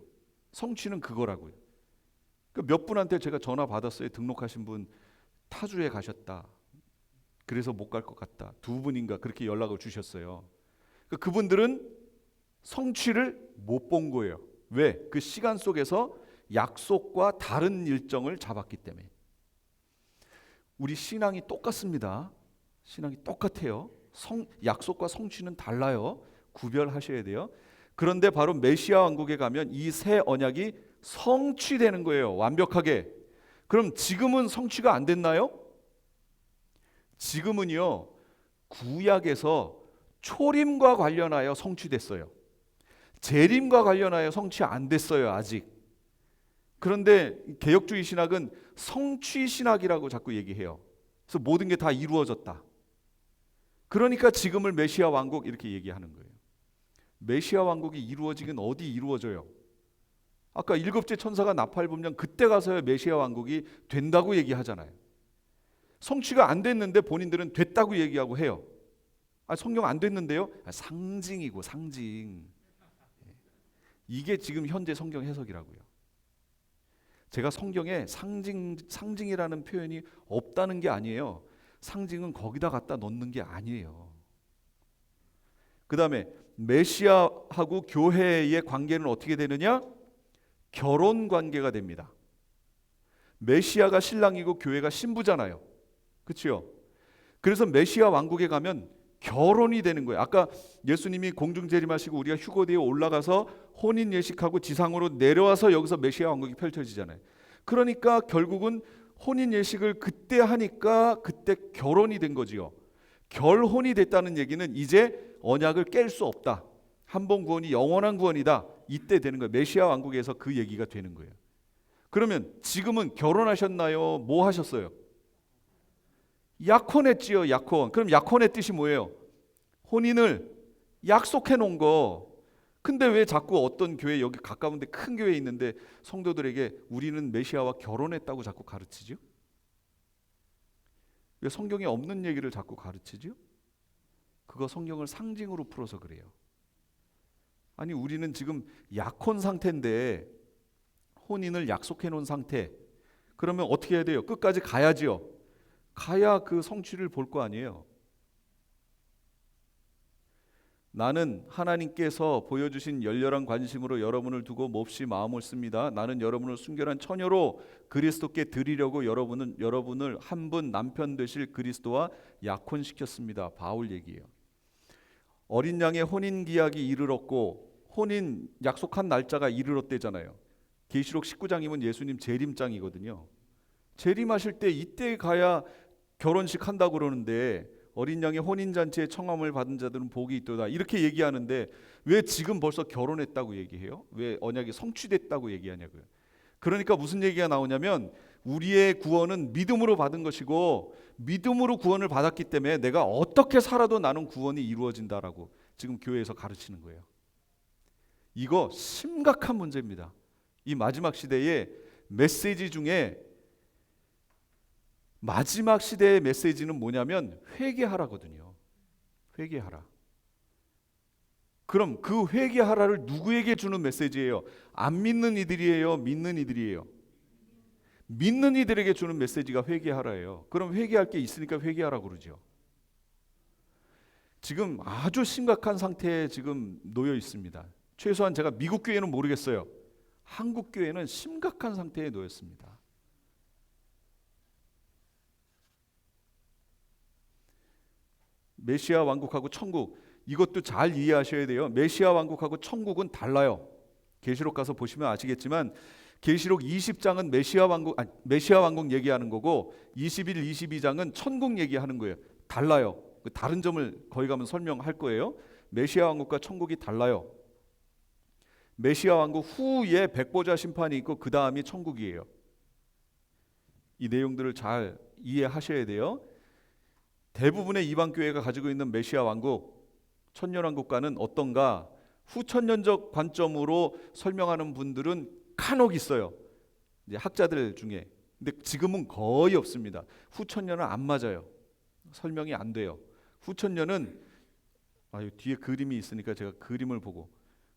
성취는 그거라고요. 몇 분한테 제가 전화 받았어요. 등록하신 분 타주에 가셨다. 그래서 못 갈 것 같다. 2분인가 그렇게 연락을 주셨어요. 그분들은 성취를 못 본 거예요. 왜? 그 시간 속에서 약속과 다른 일정을 잡았기 때문에. 우리 신앙이 똑같습니다. 신앙이 똑같아요. 약속과 성취는 달라요. 구별하셔야 돼요. 그런데 바로 메시아 왕국에 가면 이 새 언약이 성취되는 거예요. 완벽하게. 그럼 지금은 성취가 안 됐나요? 지금은요, 구약에서 초림과 관련하여 성취됐어요. 재림과 관련하여 성취 안 됐어요, 아직. 그런데 개혁주의 신학은 성취 신학이라고 자꾸 얘기해요. 그래서 모든 게 다 이루어졌다. 그러니까 지금을 메시아 왕국 이렇게 얘기하는 거예요. 메시아 왕국이 이루어지긴 어디 이루어져요? 아까 7째 천사가 나팔 불면 그때 가서야 메시아 왕국이 된다고 얘기하잖아요. 성취가 안 됐는데 본인들은 됐다고 얘기하고 해요. 성경 안 됐는데요? 상징이고 상징. 이게 지금 현재 성경 해석이라고요. 제가 성경에 상징이라는 표현이 없다는 게 아니에요. 상징은 거기다 갖다 넣는 게 아니에요. 그 다음에 메시아하고 교회의 관계는 어떻게 되느냐? 결혼 관계가 됩니다. 메시아가 신랑이고 교회가 신부잖아요. 그렇죠? 그래서 메시아 왕국에 가면 결혼이 되는 거예요. 아까 예수님이 공중 재림하시고 우리가 휴거대에 올라가서 혼인 예식하고 지상으로 내려와서 여기서 메시아 왕국이 펼쳐지잖아요. 그러니까 결국은 혼인 예식을 그때 하니까 그때 결혼이 된 거지요. 결혼이 됐다는 얘기는 이제 언약을 깰 수 없다. 한 번 구원이 영원한 구원이다. 이때 되는 거예요. 메시아 왕국에서 그 얘기가 되는 거예요. 그러면 지금은 결혼하셨나요? 뭐 하셨어요? 약혼했지요. 약혼. 그럼 약혼의 뜻이 뭐예요? 혼인을 약속해 놓은 거. 근데 왜 자꾸 어떤 교회, 여기 가까운 데 큰 교회 있는데 성도들에게 우리는 메시아와 결혼했다고 자꾸 가르치죠? 왜 성경에 없는 얘기를 자꾸 가르치죠? 그거 성경을 상징으로 풀어서 그래요. 아니 우리는 지금 약혼 상태인데 혼인을 약속해 놓은 상태. 그러면 어떻게 해야 돼요? 끝까지 가야지요. 가야 그 성취를 볼 거 아니에요. 나는 하나님께서 보여주신 열렬한 관심으로 여러분을 두고 몹시 마음을 씁니다. 나는 여러분을 순결한 처녀로 그리스도께 드리려고 여러분을 한 분 남편 되실 그리스도와 약혼시켰습니다. 바울 얘기예요. 어린 양의 혼인 기약이 이르렀고 혼인 약속한 날짜가 이르렀대잖아요. 계시록 19장이면 예수님 재림장이거든요. 재림하실 때 이때 가야 결혼식 한다고 그러는데 어린 양의 혼인잔치에 청함을 받은 자들은 복이 있도다 이렇게 얘기하는데 왜 지금 벌써 결혼했다고 얘기해요? 왜 언약이 성취됐다고 얘기하냐고요. 그러니까 무슨 얘기가 나오냐면 우리의 구원은 믿음으로 받은 것이고 믿음으로 구원을 받았기 때문에 내가 어떻게 살아도 나는 구원이 이루어진다라고 지금 교회에서 가르치는 거예요. 이거 심각한 문제입니다. 이 마지막 시대의 메시지 중에 마지막 시대의 메시지는 뭐냐면 회개하라거든요. 회개하라. 그럼 그 회개하라를 누구에게 주는 메시지예요? 안 믿는 이들이에요? 믿는 이들이에요? 믿는 이들에게 주는 메시지가 회개하라예요. 그럼 회개할 게 있으니까 회개하라고 그러죠. 지금 아주 심각한 상태에 지금 놓여 있습니다. 최소한 제가 미국 교회는 모르겠어요. 한국 교회는 심각한 상태에 놓였습니다. 메시아 왕국하고 천국, 이것도 잘 이해하셔야 돼요. 메시아 왕국하고 천국은 달라요. 계시록 가서 보시면 아시겠지만 계시록 20장은 메시아 왕국 얘기하는 거고 21, 22장은 천국 얘기하는 거예요. 달라요. 다른 점을 거기 가면 설명할 거예요. 메시아 왕국과 천국이 달라요. 메시아 왕국 후에 백보자 심판이 있고 그 다음이 천국이에요. 이 내용들을 잘 이해하셔야 돼요. 대부분의 이방 교회가 가지고 있는 메시아 왕국, 천년왕국과는 어떤가? 후천년적 관점으로 설명하는 분들은 간혹 있어요. 이제 학자들 중에. 근데 지금은 거의 없습니다. 후천년은 안 맞아요. 설명이 안 돼요. 후천년은 뒤에 그림이 있으니까 제가 그림을 보고,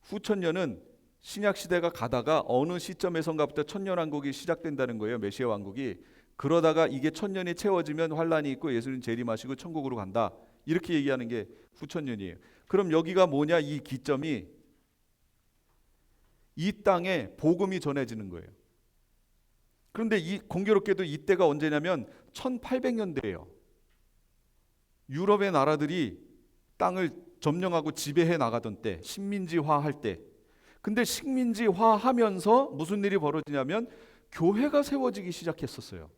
후천년은 신약 시대가 가다가 어느 시점에선가부터 천년왕국이 시작된다는 거예요. 메시아 왕국이. 그러다가 이게 천년이 채워지면 환란이 있고 예수님 재림하시고 천국으로 간다. 이렇게 얘기하는 게 후천년이에요. 그럼 여기가 뭐냐? 이 기점이 이 땅에 복음이 전해지는 거예요. 그런데 이 공교롭게도 이때가 언제냐면 1800년대예요. 유럽의 나라들이 땅을 점령하고 지배해 나가던 때, 식민지화할 때. 근데 식민지화하면서 무슨 일이 벌어지냐면 교회가 세워지기 시작했었어요.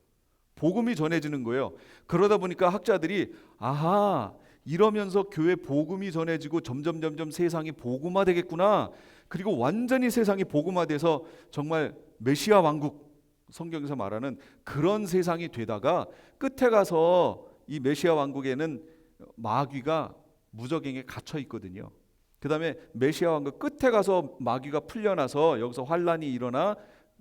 복음이 전해지는 거예요. 그러다 보니까 학자들이 이러면서 교회 복음이 전해지고 점점 세상이 복음화되겠구나. 그리고 완전히 세상이 복음화돼서 정말 메시아 왕국, 성경에서 말하는 그런 세상이 되다가 끝에 가서 이 메시아 왕국에는 마귀가 무적행에 갇혀 있거든요. 그 다음에 메시아 왕국 끝에 가서 마귀가 풀려나서 여기서 환란이 일어나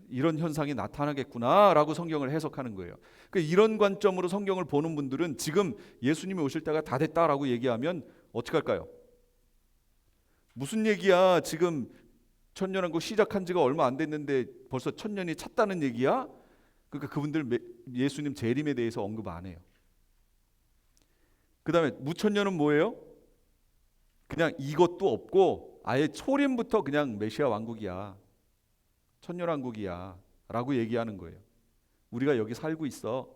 이런 현상이 나타나겠구나라고 성경을 해석하는 거예요. 그러니까 이런 관점으로 성경을 보는 분들은 지금 예수님이 오실 때가 다 됐다라고 얘기하면 어떻게 할까요? 무슨 얘기야? 지금 천년왕국 시작한 지가 얼마 안 됐는데 벌써 천년이 찼다는 얘기야? 그러니까 그분들 예수님 재림에 대해서 언급 안 해요. 그 다음에 무천년은 뭐예요? 그냥 이것도 없고 아예 초림부터 그냥 메시아 왕국이야, 천년왕국이야 라고 얘기하는 거예요. 우리가 여기 살고 있어.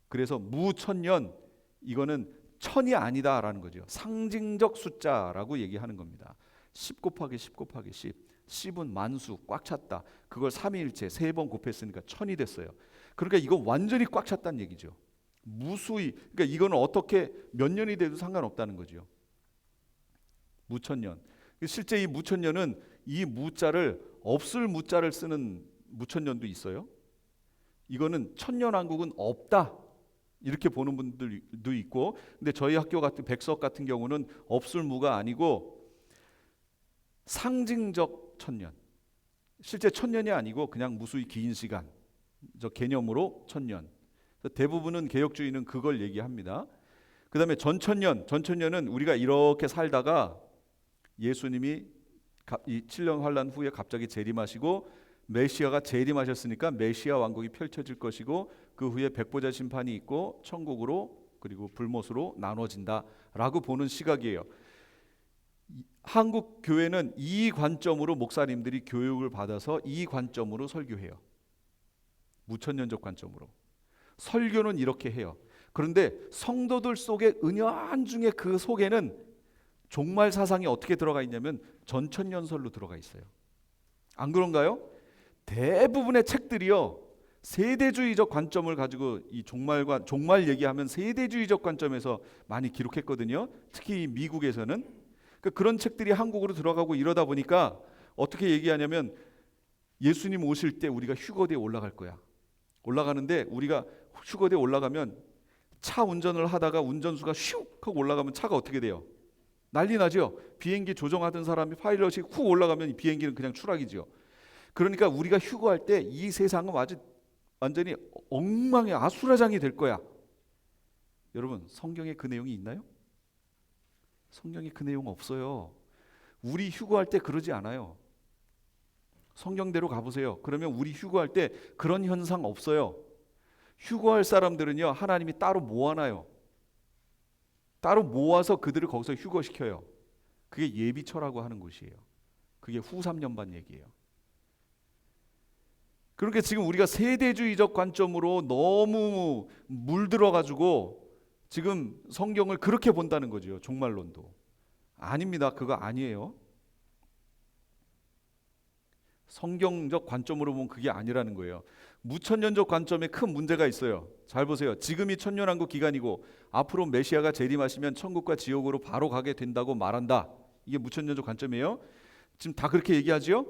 그래서 무천년, 이거는 천이 아니다라는 거죠. 상징적 숫자라고 얘기하는 겁니다. 10 곱하기 10 곱하기 10, 10은 만수, 꽉 찼다. 그걸 삼위일체 3번 곱했으니까 천이 됐어요. 그러니까 이거 완전히 꽉 찼다는 얘기죠. 무수히, 그러니까 이거는 어떻게 몇 년이 돼도 상관없다는 거죠. 무천년. 실제 이 무천년은 이 무자를 없을 무자를 쓰는 무천년도 있어요. 이거는 천년왕국은 없다 이렇게 보는 분들도 있고, 근데 저희 학교 같은 백석 같은 경우는 없을 무가 아니고 상징적 천년, 실제 천년이 아니고 그냥 무수히 긴 시간, 저 개념으로 천년. 대부분은 개혁주의는 그걸 얘기합니다. 그 다음에 전천년은 우리가 이렇게 살다가 예수님이 이 7년 환란 후에 갑자기 재림하시고 메시아가 재림하셨으니까 메시아 왕국이 펼쳐질 것이고 그 후에 백보자 심판이 있고 천국으로 그리고 불못으로 나눠진다라고 보는 시각이에요. 한국 교회는 이 관점으로 목사님들이 교육을 받아서 이 관점으로 설교해요. 무천년적 관점으로. 설교는 이렇게 해요. 그런데 성도들 속에 은연중에 그 속에는 종말 사상이 어떻게 들어가 있냐면 전천년설로 들어가 있어요. 안 그런가요? 대부분의 책들이요, 세대주의적 관점을 가지고 이 종말 얘기하면 세대주의적 관점에서 많이 기록했거든요. 특히 미국에서는. 그러니까 그런 책들이 한국으로 들어가고 이러다 보니까 어떻게 얘기하냐면 예수님 오실 때 우리가 휴거대에 올라갈 거야. 올라가는데 우리가 휴거대에 올라가면 차 운전을 하다가 운전수가 슉 하고 올라가면 차가 어떻게 돼요? 난리 나죠. 비행기 조종하던 사람이 파일럿이 훅 올라가면 비행기는 그냥 추락이죠. 그러니까 우리가 휴거할 때 이 세상은 완전히 엉망의 아수라장이 될 거야. 여러분, 성경에 그 내용이 있나요? 성경에 그 내용 없어요. 우리 휴거할 때 그러지 않아요. 성경대로 가보세요. 그러면 우리 휴거할 때 그런 현상 없어요. 휴거할 사람들은요, 하나님이 따로 모아놔요. 따로 모아서 그들을 거기서 휴거시켜요. 그게 예비처라고 하는 곳이에요. 그게 후 3년반 얘기예요. 그러니까 지금 우리가 세대주의적 관점으로 너무 물들어가지고 지금 성경을 그렇게 본다는 거죠. 종말론도. 아닙니다. 그거 아니에요. 성경적 관점으로 보면 그게 아니라는 거예요. 무천년적 관점에 큰 문제가 있어요. 잘 보세요. 지금이 천년왕국 기간이고 앞으로 메시아가 재림하시면 천국과 지옥으로 바로 가게 된다고 말한다. 이게 무천년적 관점이에요. 지금 다 그렇게 얘기하지요?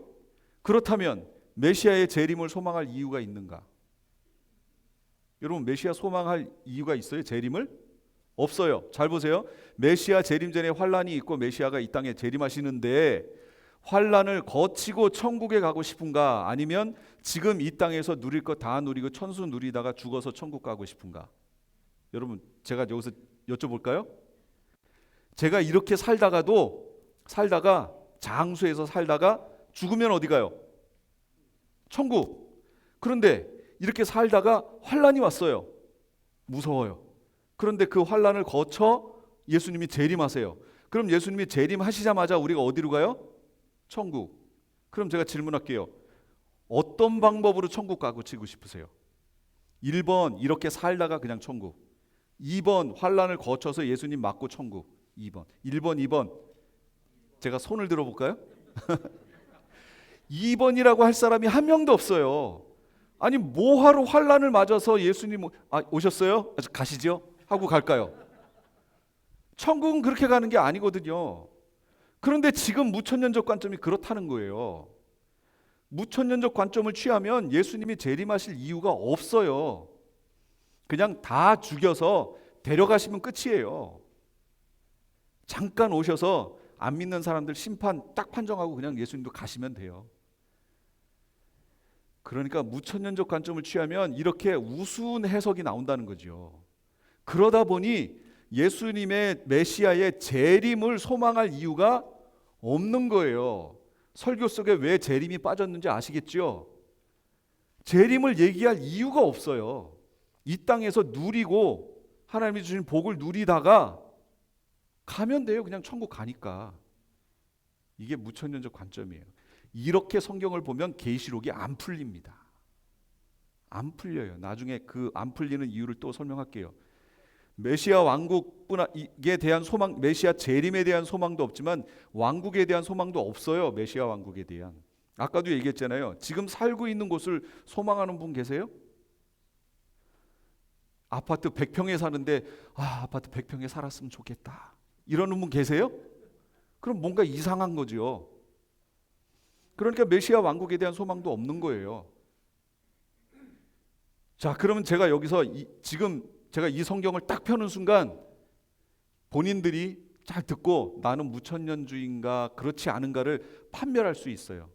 그렇다면 메시아의 재림을 소망할 이유가 있는가? 여러분, 메시아 소망할 이유가 있어요? 재림을? 없어요. 잘 보세요. 메시아 재림 전에 환란이 있고 메시아가 이 땅에 재림하시는데 환란을 거치고 천국에 가고 싶은가? 아니면 지금 이 땅에서 누릴 거 다 누리고 천수 누리다가 죽어서 천국 가고 싶은가? 여러분, 제가 여기서 여쭤볼까요? 제가 이렇게 살다가 장수에서 살다가 죽으면 어디 가요? 천국. 그런데 이렇게 살다가 환란이 왔어요. 무서워요. 그런데 그 환란을 거쳐 예수님이 재림하세요. 그럼 예수님이 재림하시자마자 우리가 어디로 가요? 천국. 그럼 제가 질문할게요. 어떤 방법으로 천국 가고 치고 싶으세요? 1번 이렇게 살다가 그냥 천국, 2번 환란을 거쳐서 예수님 맞고 천국. 2번 2번 제가 손을 들어볼까요? 2번이라고 할 사람이 한 명도 없어요. 아니 뭐하러 환란을 맞아서 예수님 오셨어요? 가시죠? 하고 갈까요? 천국은 그렇게 가는 게 아니거든요. 그런데 지금 무천년적 관점이 그렇다는 거예요. 무천년적 관점을 취하면 예수님이 재림하실 이유가 없어요. 그냥 다 죽여서 데려가시면 끝이에요. 잠깐 오셔서 안 믿는 사람들 심판 딱 판정하고 그냥 예수님도 가시면 돼요. 그러니까 무천년적 관점을 취하면 이렇게 우스운 해석이 나온다는 거죠. 그러다 보니 예수님의 메시아의 재림을 소망할 이유가 없는 거예요. 설교 속에 왜 재림이 빠졌는지 아시겠죠? 재림을 얘기할 이유가 없어요. 이 땅에서 누리고 하나님이 주신 복을 누리다가 가면 돼요. 그냥 천국 가니까. 이게 무천년적 관점이에요. 이렇게 성경을 보면 계시록이 안 풀립니다. 안 풀려요. 나중에 그 안 풀리는 이유를 또 설명할게요. 메시아 왕국에 대한 소망, 메시아 재림에 대한 소망도 없지만 왕국에 대한 소망도 없어요. 메시아 왕국에 대한. 아까도 얘기했잖아요. 지금 살고 있는 곳을 소망하는 분 계세요? 아파트 100평에 사는데 아파트 100평에 살았으면 좋겠다. 이러는 분 계세요? 그럼 뭔가 이상한 거죠. 그러니까 메시아 왕국에 대한 소망도 없는 거예요. 자, 그러면 제가 여기서 지금 제가 이 성경을 딱 펴는 순간 본인들이 잘 듣고 나는 무천년주의인가 그렇지 않은가를 판별할 수 있어요.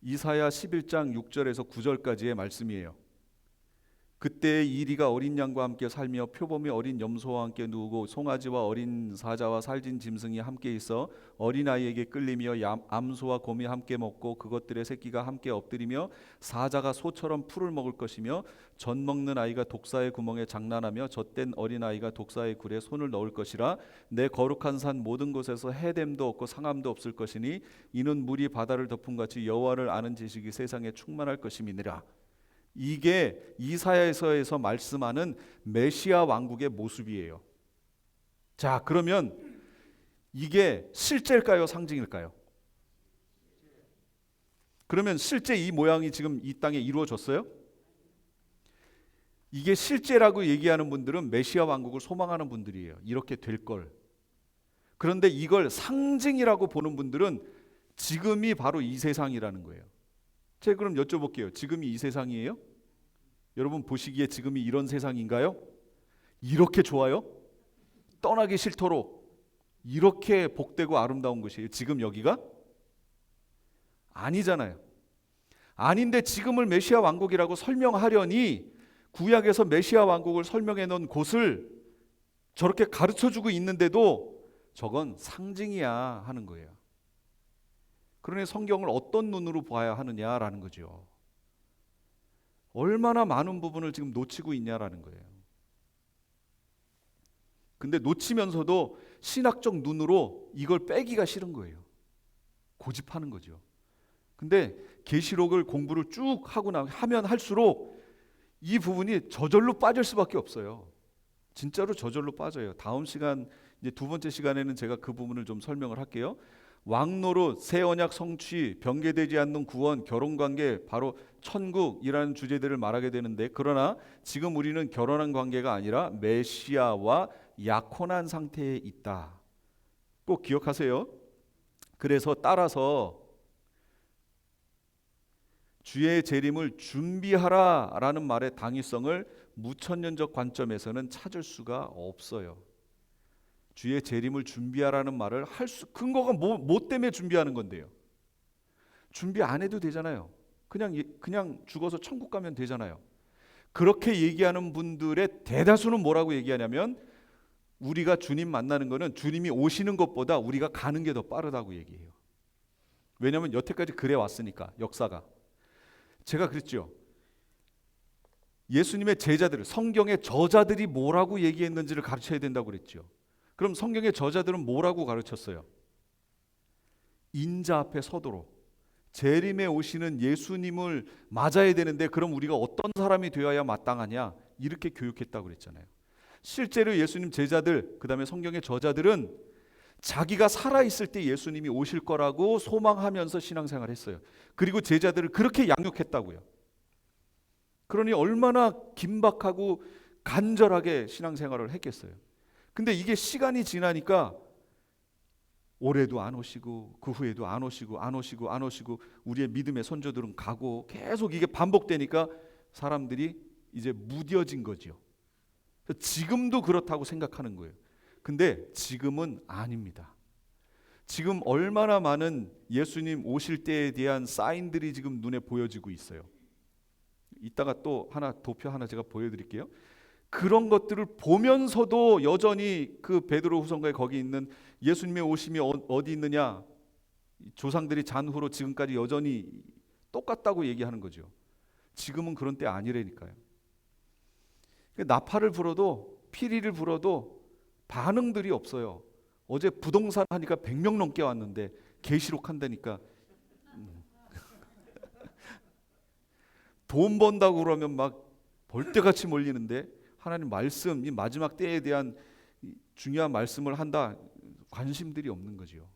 이사야 11장 6절에서 9절까지의 말씀이에요. 그때 이리가 어린 양과 함께 살며 표범이 어린 염소와 함께 누우고 송아지와 어린 사자와 살진 짐승이 함께 있어 어린아이에게 끌리며 암소와 곰이 함께 먹고 그것들의 새끼가 함께 엎드리며 사자가 소처럼 풀을 먹을 것이며 젖 먹는 아이가 독사의 구멍에 장난하며 젖된 어린아이가 독사의 굴에 손을 넣을 것이라. 내 거룩한 산 모든 곳에서 해됨도 없고 상함도 없을 것이니 이는 물이 바다를 덮은 같이 여호와를 아는 지식이 세상에 충만할 것임이니라. 이게 이사야서에서 말씀하는 메시아 왕국의 모습이에요. 자, 그러면 이게 실제일까요? 상징일까요? 그러면 실제 이 모양이 지금 이 땅에 이루어졌어요? 이게 실제라고 얘기하는 분들은 메시아 왕국을 소망하는 분들이에요. 이렇게 될 걸. 그런데 이걸 상징이라고 보는 분들은 지금이 바로 이 세상이라는 거예요. 제가 그럼 여쭤볼게요. 지금이 이 세상이에요? 여러분 보시기에 지금이 이런 세상인가요? 이렇게 좋아요? 떠나기 싫도록 이렇게 복되고 아름다운 곳이에요. 지금 여기가? 아니잖아요. 아닌데 지금을 메시아 왕국이라고 설명하려니 구약에서 메시아 왕국을 설명해 놓은 곳을 저렇게 가르쳐주고 있는데도 저건 상징이야 하는 거예요. 그러니 성경을 어떤 눈으로 봐야 하느냐라는 거죠. 얼마나 많은 부분을 지금 놓치고 있냐라는 거예요. 근데 놓치면서도 신학적 눈으로 이걸 빼기가 싫은 거예요. 고집하는 거죠. 근데 계시록을 공부를 쭉 하면 할수록 이 부분이 저절로 빠질 수밖에 없어요. 진짜로 저절로 빠져요. 다음 시간 이제 두 번째 시간에는 제가 그 부분을 좀 설명을 할게요. 왕노릇, 새 언약 성취, 변개되지 않는 구원, 결혼관계, 바로 천국이라는 주제들을 말하게 되는데, 그러나 지금 우리는 결혼한 관계가 아니라 메시아와 약혼한 상태에 있다. 꼭 기억하세요. 그래서 따라서 주의 재림을 준비하라라는 말의 당위성을 무천년적 관점에서는 찾을 수가 없어요. 주의 재림을 준비하라는 말을 근거가 뭐 때문에 준비하는 건데요? 준비 안 해도 되잖아요. 그냥 죽어서 천국 가면 되잖아요. 그렇게 얘기하는 분들의 대다수는 뭐라고 얘기하냐면, 우리가 주님 만나는 거는 주님이 오시는 것보다 우리가 가는 게 더 빠르다고 얘기해요. 왜냐하면 여태까지 그래 왔으니까, 역사가. 제가 그랬죠. 예수님의 제자들, 성경의 저자들이 뭐라고 얘기했는지를 가르쳐야 된다고 그랬죠. 그럼 성경의 저자들은 뭐라고 가르쳤어요? 인자 앞에 서도록 재림에 오시는 예수님을 맞아야 되는데, 그럼 우리가 어떤 사람이 되어야 마땅하냐, 이렇게 교육했다고 그랬잖아요. 실제로 예수님 제자들, 그 다음에 성경의 저자들은 자기가 살아있을 때 예수님이 오실 거라고 소망하면서 신앙생활을 했어요. 그리고 제자들을 그렇게 양육했다고요. 그러니 얼마나 긴박하고 간절하게 신앙생활을 했겠어요. 근데 이게 시간이 지나니까 올해도 안 오시고, 그 후에도 안 오시고, 우리의 믿음의 선조들은 가고, 계속 이게 반복되니까 사람들이 이제 무뎌진 거죠. 지금도 그렇다고 생각하는 거예요. 근데 지금은 아닙니다. 지금 얼마나 많은 예수님 오실 때에 대한 사인들이 지금 눈에 보여지고 있어요. 이따가 또 도표 하나 제가 보여드릴게요. 그런 것들을 보면서도 여전히 그 베드로후서가에 거기 있는 예수님의 오심이 어디 있느냐, 조상들이 잔후로 지금까지 여전히 똑같다고 얘기하는 거죠. 지금은 그런 때 아니라니까요. 나팔을 불어도, 피리를 불어도 반응들이 없어요. 어제 부동산 하니까 100명 넘게 왔는데 계시록 한다니까 돈 번다고 그러면 막 벌떼같이 몰리는데, 하나님 말씀, 이 마지막 때에 대한 중요한 말씀을 한다, 관심들이 없는 거죠.